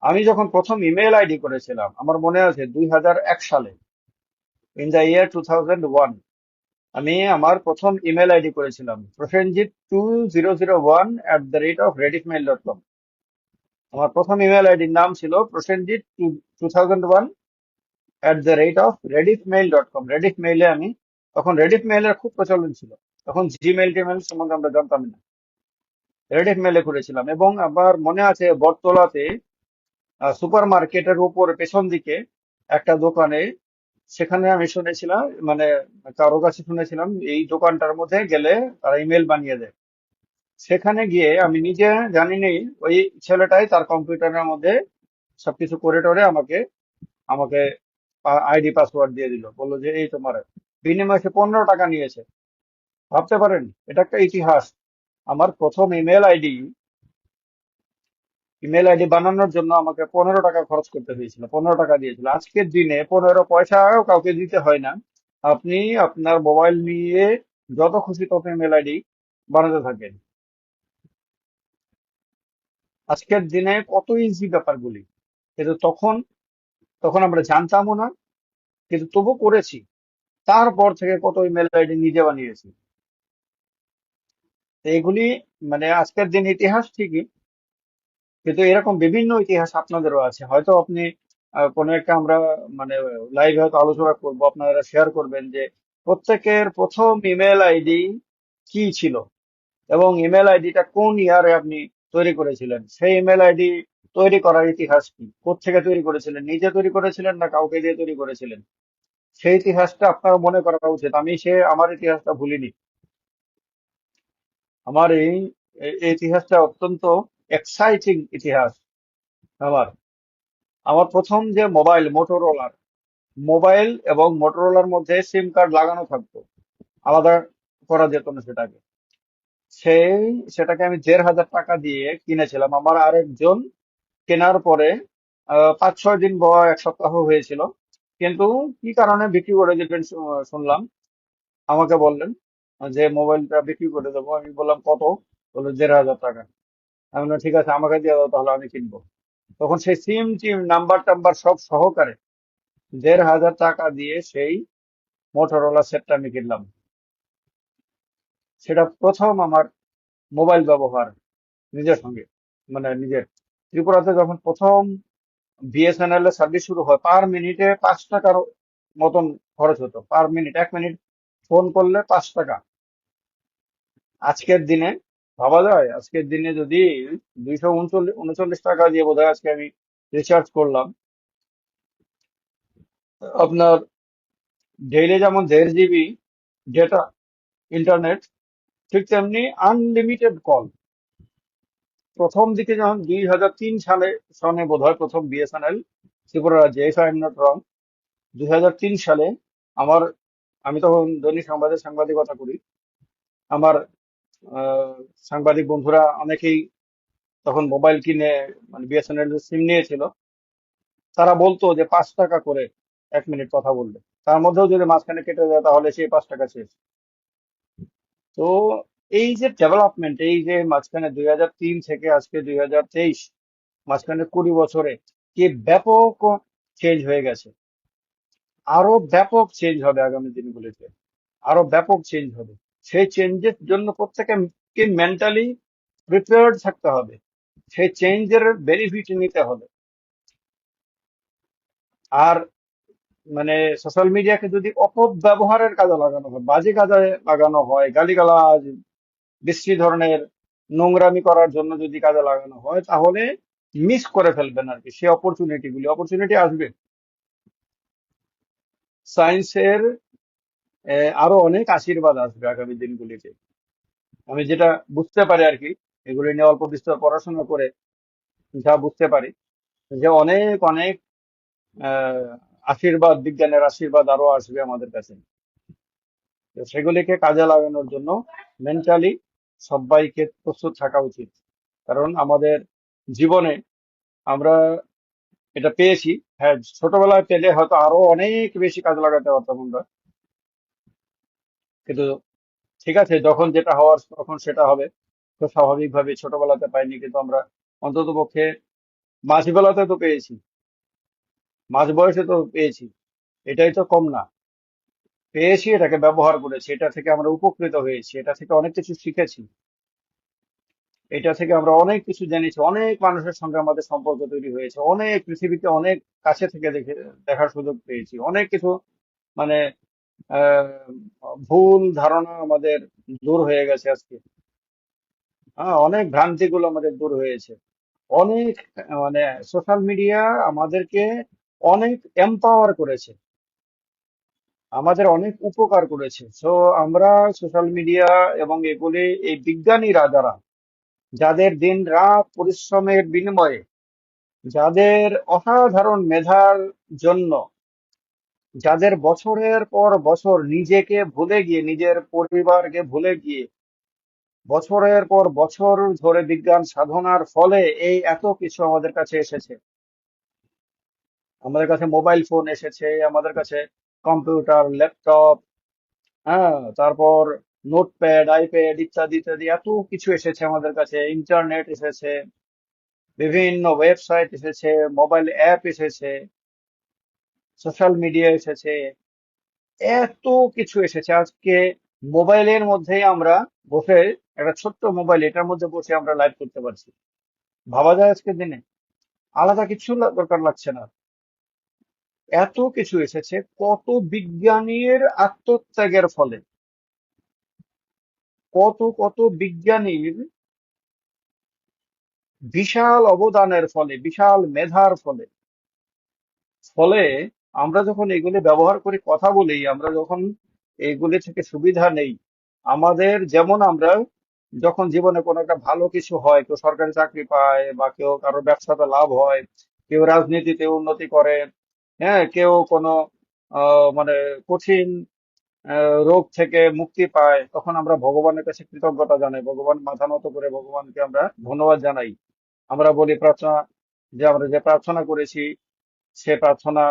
আমি যখন প্রথম ইমেল আইডি করেছিলাম, আমার মনে আছে 2001 সালে, ইন দ্য ইয়ার 2001, আমি আমার প্রথম ইমেল আইডি করেছিলাম prosenjit2001@rediffmail.com। আমার প্রথম ইমেল আইডির নাম ছিল প্রসেনজিৎ 2001@rediffmail.com। রেডিফ মেইলে আমি, তখন রেডিফ মেইলের খুব প্রচলন ছিল, তখন জিমেইল টিমেল সম্বন্ধে আমরা জানতাম না। রেডিফ মেইলে করেছিলাম, এবং আমার মনে আছে বটতলাতে সুপার মার্কেটের উপর পেছন দিকে একটা দোকানে, সেখানে আমি শুনেছিলাম, মানে কারো কাছে শুনেছিলাম এই দোকানটার মধ্যে গেলে তারা ইমেল বানিয়ে দেয়। সেখানে গিয়ে আমি নিজে জানিনি, ওই ছেলেটাই তার কম্পিউটারের মধ্যে সবকিছু করে টরে আমাকে আমাকে আইডি পাসওয়ার্ড দিয়ে দিল, বললো যে এই তোমার, বিনিময়ে সে 15 টাকা নিয়েছে। ভাবতে পারেন, এটা একটা ইতিহাস। আমার প্রথম ইমেল আইডি বানানোর জন্য আমাকে 15 টাকা খরচ করতে হয়েছিল, 15 টাকা দিয়েছিল। আজকের দিনে 15 পয়সাও কাউকে দিতে হয় না। আপনি আপনার মোবাইল নিয়ে যত খুশি তত ইমেল আইডি বানাতে থাকেন। আজকের দিনে কত ইজি ব্যাপারগুলি, কিন্তু তখন তখন আমরা জানতামও না, কিন্তু তবু করেছি। তারপর থেকে কত ইমেল আইডি নিজে বানিয়েছি। তো এগুলি মানে আজকের দিন ইতিহাস ঠিকই, কিন্তু এরকম বিভিন্ন ইতিহাস আপনাদেরও আছে। হয়তো আপনি কোনো একটা, আমরা মানে লাইভে হয়তো আলোচনা করবো, আপনারা শেয়ার করবেন যে প্রত্যেকের প্রথম ইমেল আইডি কি ছিল, এবং ইমেল আইডিটা কোন ইয়ারে আপনি তৈরি করেছিলেন। সেই ইমেল আইডি তৈরি করার ইতিহাস কি, কোত্থেকে তৈরি করেছিলেন, নিজে তৈরি করেছিলেন না কাউকে দিয়ে তৈরি করেছিলেন, সেই ইতিহাসটা আপনার মনে করা উচিত। আমার ইতিহাসটা ভুলিনি। আমার এই ইতিহাসটা অত্যন্ত এক্সাইটিং ইতিহাস। আমার আমার প্রথম যে মোবাইল এবং মোটরোলার মধ্যে সিম কার্ড লাগানো থাকতো, আলাদা করা যেত না সেটাকে। সেই সেটাকে আমি 1,500 টাকা দিয়ে কিনেছিলাম। আমার আরেকজন কেনার পরে 5-6 দিন বা 1 সপ্তাহ হয়েছিল, কিন্তু কি কারণে বিক্রি করে দিবেন শুনলাম। আমাকে বললেন যে মোবাইলটা বিক্রি করে দেবো। আমি বললাম কত? বললো 1,500 টাকা। আমি বললাম ঠিক আছে, আমাকে দিয়ে দাও, তাহলে আমি কিনবো। তখন সেই সিম টিম নাম্বার টাম্বার সব সহকারে 1,500 টাকা দিয়ে সেই মোটরোলা সেটটা আমি কিনলাম। সেটা প্রথম আমার মোবাইল ব্যবহার নিজের সঙ্গে, মানে নিজের। ত্রিপুরাতে যখন প্রথম বিএসএনএল এর সার্ভিস শুরু হয়, পার মিনিটে 5 টাকার মতন খরচ হতো। পার মিনিট, 1 মিনিট ফোন করলে 5 টাকা। আজকের দিনে ভাবা যায়? আজকের দিনে যদি 239 টাকা দিয়ে বোধহয় আজকে আমি রিচার্জ করলাম, আপনার ডেইলি যেমন 1.5 জিবি ডেটা ইন্টারনেট, ঠিক তেমনি আনলিমিটেড কল। প্রথম দিকে যখন 2003 সালে সনে বোধহয় প্রথম বিএসএনএল ত্রিপুরা রাজ্যে, if I am not wrong, 2003 সালে আমার, আমি তখন দৈনিক সংবাদে সাংবাদিকতা করি। আমার আহ, সাংবাদিক বন্ধুরা অনেকেই তখন মোবাইল কিনে, মানে বিএসএনএল সিম নিয়েছিল। তারা বলতো যে 5 টাকা করে 1 মিনিট কথা বলবে, তার মধ্যেও যদি মাঝখানে কেটে যায় তাহলে সেই 5 টাকা শেষ। তো এই যে ডেভেলপমেন্ট, এই যে মাঝখানে 2003 থেকে আজকে 2023, মাঝখানে 20 বছরে কি ব্যাপক চেঞ্জ হয়ে গেছে। আরো ব্যাপক চেঞ্জ হবে আগামী দিনগুলিতে, আরো ব্যাপক চেঞ্জ হবে। সেই চেঞ্জের জন্য প্রত্যেকে মেন্টালি প্রিপেয়ার্ড থাকতে হবে, সেই চেঞ্জের বেনিফিট নিতে হবে। আর মানে সোশ্যাল মিডিয়াকে যদি অপব্যবহারের কাজে লাগানো হয়, বাজে কাজে লাগানো হয়, গালিগালাজ, বিশ্রী ধরনের নোংরামি করার জন্য যদি কাজে লাগানো হয়, তাহলে মিস করে ফেলবেন আর কি সেই অপরচুনিটি আসবে। সায়েন্সের আরো অনেক আশীর্বাদ আসবে আগামী দিনগুলিতে, আমি যেটা বুঝতে পারি আর কি, এগুলি নিয়ে অল্প বিস্তর পড়াশোনা করে যা বুঝতে পারি, যে অনেক অনেক আহ, আশীর্বাদ, বিজ্ঞানের আশীর্বাদ আরো আসবে আমাদের কাছে। তো সেগুলিকে কাজে লাগানোর জন্য মেন্টালি সবাইকে প্রস্তুত থাকা উচিত। কারণ আমাদের জীবনে আমরা এটা পেয়েছি। হ্যাঁ, ছোটবেলায় পেলে হয়তো আরো অনেক বেশি কাজে লাগাতে পারতাম আমরা, কিন্তু ঠিক আছে, যখন যেটা হওয়ার তখন সেটা হবে। তো স্বাভাবিকভাবে ছোটবেলাতে পাইনি, কিন্তু আমরা অন্তত পক্ষে মাঝবেলাতে তো পেয়েছি, মাঝ বয়সে তো পেয়েছি, এটাই তো কম না। পেয়েছি, এটাকে ব্যবহার করেছি, এটা থেকে আমরা উপকৃত হয়েছি, এটা থেকে অনেক কিছু শিখেছি, এটা থেকে আমরা অনেক কিছু জেনেছি, অনেক মানুষের সঙ্গে আমাদের সম্পর্ক তৈরি হয়েছে, অনেক পৃথিবীকে অনেক কাছে থেকে দেখার সুযোগ পেয়েছি, অনেক কিছু মানে আহ, ভুল ধারণা আমাদের দূর হয়ে গেছে আজকে। হ্যাঁ, অনেক ভ্রান্তিগুলো আমাদের দূর হয়েছে। অনেক মানে সোশ্যাল মিডিয়া আমাদেরকে অনেক এম্পাওয়ার করেছে, আমাদের অনেক উপকার করেছে। সো আমরা সোশ্যাল মিডিয়া এবং এগুলি, এই বিজ্ঞানীরা যারা, যাদের দিন রাত পরিশ্রমের বিনিময়ে, যাদের অসাধারণ মেধার জন্য, যাদের বছরের পর বছর নিজেকে ভুলে গিয়ে, নিজের পরিবারকে ভুলে গিয়ে, বছরের পর বছর ধরে বিজ্ঞান সাধনার ফলে এই এত কিছু আমাদের কাছে এসেছে। আমাদের কাছে মোবাইল ফোন এসেছে, আমাদের কাছে কম্পিউটার, ল্যাপটপ, হ্যাঁ, তারপর নোটপ্যাড, আইপ্যাড ইত্যাদি ইত্যাদি এত কিছু এসেছে আমাদের কাছে, ইন্টারনেট এসেছে, বিভিন্ন ওয়েবসাইট এসেছে, মোবাইল অ্যাপ এসেছে, সোশ্যাল মিডিয়া এসেছে, এত কিছু এসেছে আজকে। মোবাইলের মধ্যেই আমরা বসে, একটা ছোট্ট মোবাইল, এটার মধ্যে বসে আমরা লাইভ করতে পারছি। ভাবা যায় আজকের দিনে আলাদা কিছু দরকার লাগছে না, এত কিছু এসেছে। কত বিজ্ঞানীর আত্মত্যাগের ফলে, কত কত বিজ্ঞানীর বিশাল অবদানের ফলে, বিশাল মেধার ফলে, ফলে আমরা যখন এগুলি ব্যবহার করি, কথা বলি, আমরা যখন এগুলি থেকে সুবিধা নেই, আমাদের যেমন আমরা যখন জীবনে কোনো একটা ভালো কিছু হয়, কেউ সরকারি চাকরি পায়, বা কেউ কারো ব্যবসাতে লাভ হয়, কেউ রাজনীতিতে উন্নতি করে, হ্যাঁ, কেউ কোনো মানে কঠিন রোগ থেকে মুক্তি পায়, তখন আমরা ভগবানের কাছে কৃতজ্ঞতা জানাই, ভগবান মাথা নত করে ভগবানকে আমরা ধন্যবাদ জানাই। আমরা বলি প্রার্থনা, যে আমরা যে প্রার্থনা করেছি, সে প্রার্থনা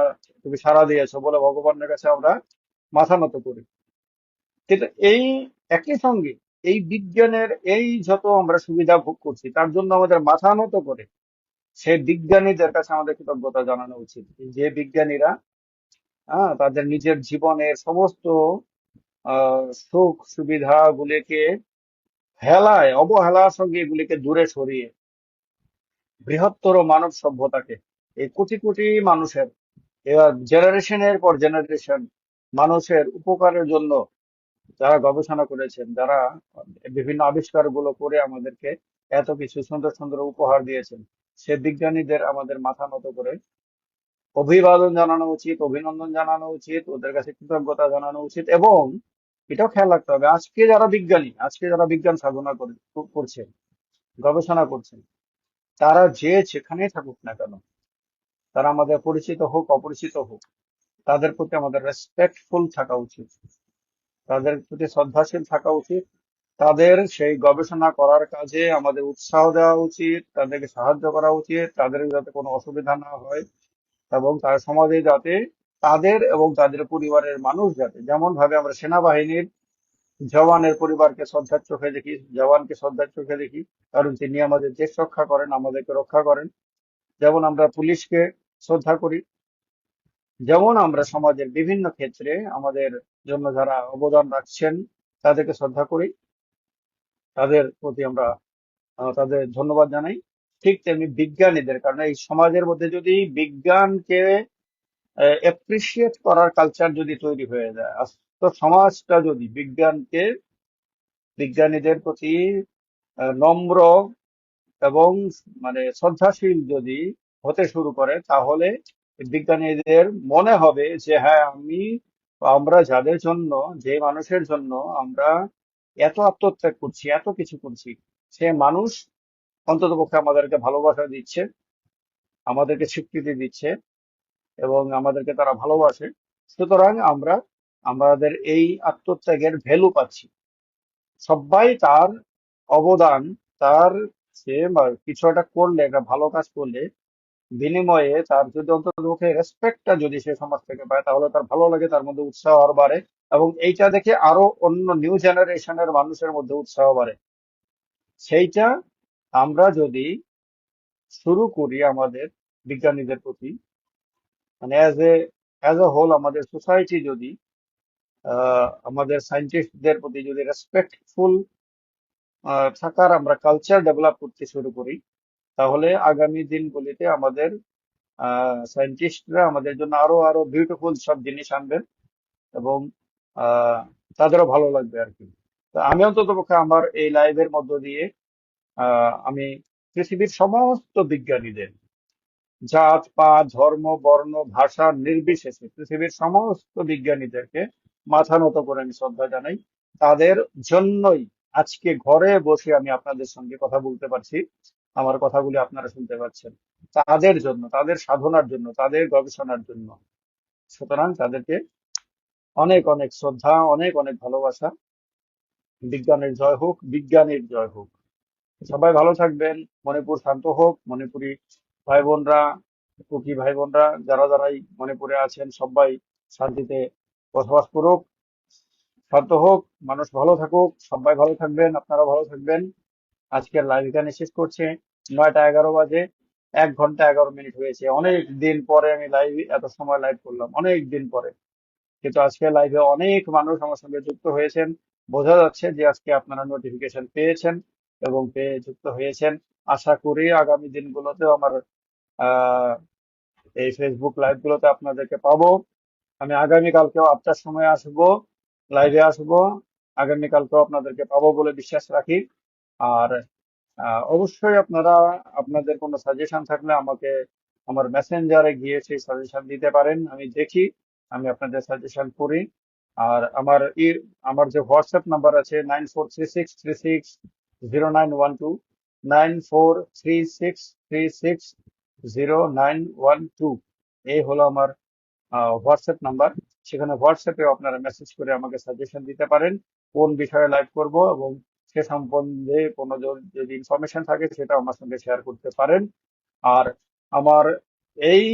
তুমি সাড়া দিয়েছো বলে ভগবানের কাছে আমরা মাথা নত করি। কিন্তু এই একই সঙ্গে এই বিজ্ঞানের এই যত আমরা সুবিধা ভোগ করছি, তার জন্য আমাদের মাথা নত করে সেই বিজ্ঞানীদের কাছে আমাদের কৃতজ্ঞতা জানানো উচিত। যে বিজ্ঞানীরা তাদের নিজের জীবনের সমস্ত সুখ সুবিধা গুলিকে হেলায়, অবহেলার সঙ্গে এগুলিকে দূরে সরিয়ে বৃহত্তর মানব সভ্যতাকে, এই কোটি কোটি মানুষের, এবার জেনারেশনের পর জেনারেশন মানুষের উপকারের জন্য যারা গবেষণা করেছেন, যারা বিভিন্ন আবিষ্কার গুলো করে আমাদেরকে এত কিছু সুন্দর সুন্দর উপহার দিয়েছেন, সে বিজ্ঞানীদের আমাদের মাথা নত করে অভিবাদন জানানো উচিত, অভিনন্দন জানানো উচিত, ওদের কাছে কৃতজ্ঞতা জানানো উচিত। এবং এটাও খেয়াল রাখতে হবে, আজকে যারা বিজ্ঞানী, আজকে যারা বিজ্ঞান সাধনা করছেন, গবেষণা করছেন, তারা যে যেখানেই থাকুক না কেন, তারা আমাদের পরিচিত হোক অপরিচিত হোক, তাদের প্রতি আমাদের রেসপেক্টফুল থাকা উচিত, তাদের প্রতি শ্রদ্ধাশীল থাকা উচিত, তাদের সেই গবেষণা করার কাজে আমাদের উৎসাহ দেওয়া উচিত, তাদেরকে সাহায্য করা উচিত, তাদের যাতে কোনো অসুবিধা না হয়, এবং তার সমাজে যাতে তাদের এবং তাদের পরিবারের মানুষ যাতে, যেমন ভাবে আমরা সেনাবাহিনীর জওয়ানের পরিবারকে শ্রদ্ধার চোখে দেখি, জওয়ানকে শ্রদ্ধার চোখে দেখি, কারণ তিনি আমাদের দেশ রক্ষা করেন, আমাদেরকে রক্ষা করেন, যেমন আমরা পুলিশকে শ্রদ্ধা করি, যেমন আমরা সমাজের বিভিন্ন ক্ষেত্রে আমাদের জন্য যারা অবদান রাখছেন তাদেরকে শ্রদ্ধা করি, তাদের প্রতি আমরা তাদের ধন্যবাদ জানাই, ঠিক তেমনি বিজ্ঞানীদের, কারণ এই সমাজের মধ্যে যদি বিজ্ঞানকে এপ্রিসিয়েট করার কালচার যদি তৈরি হয়ে যায়, তো সমাজটা যদি বিজ্ঞানকে, বিজ্ঞানীদের প্রতি নম্র এবং মানে শ্রদ্ধাশীল যদি হতে শুরু করে, তাহলে বিজ্ঞানীদের মনে হবে যে হ্যাঁ, আমরা যাদের জন্য, যে মানুষের জন্য আমরা এত আত্মত্যাগ করছি, এত কিছু করছি, সে মানুষ অন্ততপক্ষে আমাদেরকে ভালোবাসা দিচ্ছে, আমাদেরকে স্বীকৃতি দিচ্ছে, এবং আমাদেরকে তারা ভালোবাসে। সুতরাং আমরা আমাদের এই আত্মত্যাগের ভ্যালু পাচ্ছি। সবাই তার অবদান, তার সে কিছু একটা করলে, একটা ভালো কাজ করলে, বিনিময়ে তার যদি অন্ততপক্ষে রেসপেক্টটা যদি সে সমাজ থেকে পায়, তাহলে তার ভালো লাগে, তার মধ্যে উৎসাহ আরো বাড়ে, এবং এইটা দেখে আরো অন্য নিউ জেনারেশনের মানুষের মধ্যে উৎসাহ বাড়ে। সেইটা আমরা যদি শুরু করি আমাদের বিজ্ঞানীদের প্রতি, মানে অ্যাজ এ হোল আমাদের সোসাইটি যদি আমাদের সায়েন্টিস্টদের প্রতি যদি রেসপেক্টফুল থাকার আমরা কালচার ডেভেলপ করতে শুরু করি, তাহলে আগামী দিনগুলিতে আমাদের সায়েন্টিস্টরা আমাদের জন্য আরো আরো বিউটিফুল সব জিনিস আনবেন, এবং আহ, তাদেরও ভালো লাগবে আর কি। তো আমি অন্ততপক্ষে আমার এই লাইভের মধ্য দিয়ে আমি পৃথিবীর সমস্ত বিজ্ঞানীদের, জাত পাত ধর্ম বর্ণ ভাষা নির্বিশেষে পৃথিবীর সমস্ত বিজ্ঞানীদেরকে মাথা নত করে আমি শ্রদ্ধা জানাই। তাদের জন্যই আজকে ঘরে বসে আমি আপনাদের সঙ্গে কথা বলতে পারছি, আমার কথাগুলি আপনারা শুনতে পাচ্ছেন। তাদের জন্য, তাদের সাধনার জন্য, তাদের গবেষণার জন্য। সুতরাং তাদেরকে অনেক অনেক শ্রদ্ধা, অনেক অনেক ভালোবাসা। বিজ্ঞানের জয় হোক, বিজ্ঞানীর জয় হোক। সবাই ভালো থাকবেন। মণিপুর শান্ত হোক। মণিপুরি ভাই বোনরা, কুকি ভাই বোনরা, যারা যারাই মণিপুরে আছেন, সবাই শান্তিতে বসবাস করুক, শান্ত হোক, মানুষ ভালো থাকুক। সবাই ভালো থাকবেন, আপনারা ভালো থাকবেন। আজকের লাইভ এখানে শেষ করছে। 9টা 11 বাজে, 1 ঘন্টা 11 মিনিট হয়েছে। অনেক দিন পরে আমি লাইভ, এত সময় লাইভ করলাম, অনেক দিন পরে। কিন্তু আজকে লাইভে অনেক মানুষ আমার সঙ্গে যুক্ত হয়েছেন। বোঝা যাচ্ছে যে আজকে আপনারা নোটিফিকেশন পেয়েছেন এবং পেয়ে যুক্ত হয়েছেন। আশা করি আগামী দিনগুলোতেও আমার আহ, এই ফেসবুক লাইভ গুলোতে আপনাদেরকে পাবো। আমি আগামীকালকেও 8টার সময় আসবো, লাইভে আসবো। আগামীকালকেও আপনাদেরকে পাবো বলে বিশ্বাস রাখি। আর অবশ্যই আপনারা আপনাদের কোনো সাজেশন থাকলে আমাকে আমার মেসেঞ্জারে গিয়ে সেই সাজেশন দিতে পারেন, আমি দেখি, আমি আপনাদের সাজেশন করি। আর আমার যে হোয়াটসঅ্যাপ নাম্বার আছে, 9436360912, 9436360912, এই হলো আমার হোয়াটসঅ্যাপ নাম্বার। সেখানে হোয়াটসঅ্যাপে আপনারা মেসেজ করে আমাকে সাজেশন দিতে পারেন কোন বিষয়ে লাইভ করব, এবং সে সম্বন্ধে কোনো যদি ইনফরমেশন থাকে সেটা আমার সঙ্গে শেয়ার করতে পারেন। আর আমার এই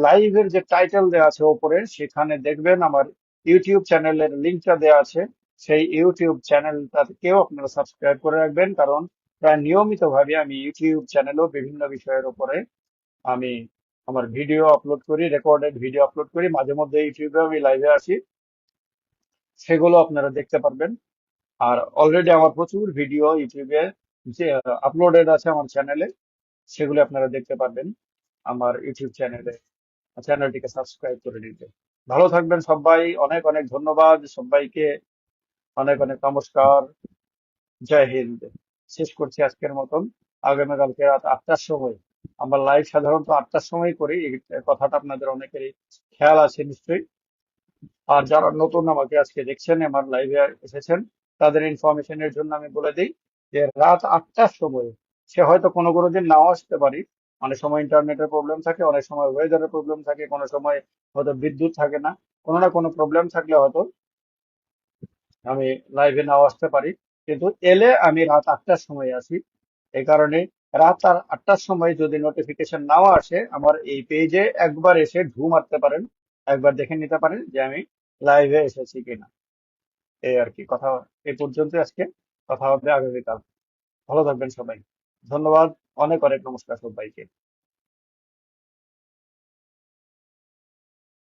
লাইভের যে টাইটেল দেওয়া আছে ওপরে, সেখানে দেখবেন আমার ইউটিউব চ্যানেলের লিঙ্কটা দেওয়া আছে। সেই ইউটিউব চ্যানেলটাকেও আপনারা সাবস্ক্রাইব করে রাখবেন, কারণ প্রায় নিয়মিত ভাবে আমি ইউটিউব চ্যানেলেও বিভিন্ন বিষয়ের উপরে আমি আমার ভিডিও আপলোড করি, রেকর্ডেড ভিডিও আপলোড করি। মাঝে মধ্যে ইউটিউবে আমি লাইভে আসি, সেগুলো আপনারা দেখতে পারবেন। আর অলরেডি আমার প্রচুর ভিডিও ইউটিউবে যে আপলোডেড আছে আমার চ্যানেলে, সেগুলো আপনারা দেখতে পারবেন আমার ইউটিউব চ্যানেলে। চ্যানেলটিকে সাবস্ক্রাইব করে নিতে। ভালো থাকবেন সবাই। অনেক অনেক ধন্যবাদ সবাইকে। অনেক অনেক নমস্কার। জয় হিন্দ। শেষ করছি আজকের মতন। আগামীকালকে রাত 8টার সময় আমার লাইভ সাধারণত 8টার সময় করি, এই কথাটা আপনাদের অনেকেরই খেয়াল আছে নিশ্চয়ই। আর যারা নতুন আমাকে আজকে দেখছেন, আমার লাইভে এসেছেন, তাদের ইনফরমেশনের জন্য আমি বলে দিই যে রাত 8টার সময়, সে হয়তো কোনো কোনো দিন নাও আসতে পারি, অনেক সময় ইন্টারনেটের প্রবলেম থাকে, অনেক সময় ওয়েদারের প্রবলেম থাকে, কোনো সময় হয়তো বিদ্যুৎ থাকে না, কোনো না কোনো প্রবলেম থাকলে হয়তো আমি লাইভে নাও আসতে পারি। কিন্তু এলে আমি রাত 8টার সময় আসি। এই কারণে রাত 8টার সময় যদি নোটিফিকেশন নাও আসে, আমার এই পেজে একবার এসে ঢু মারতে পারেন, একবার দেখে নিতে পারেন যে আমি লাইভে এসেছি কিনা। এই আর কি কথা। এই পর্যন্ত আজকে। কথা হবে আগামীকাল। ভালো থাকবেন সবাই। ধন্যবাদ। অনেক অনেক নমস্কার সবাইকে।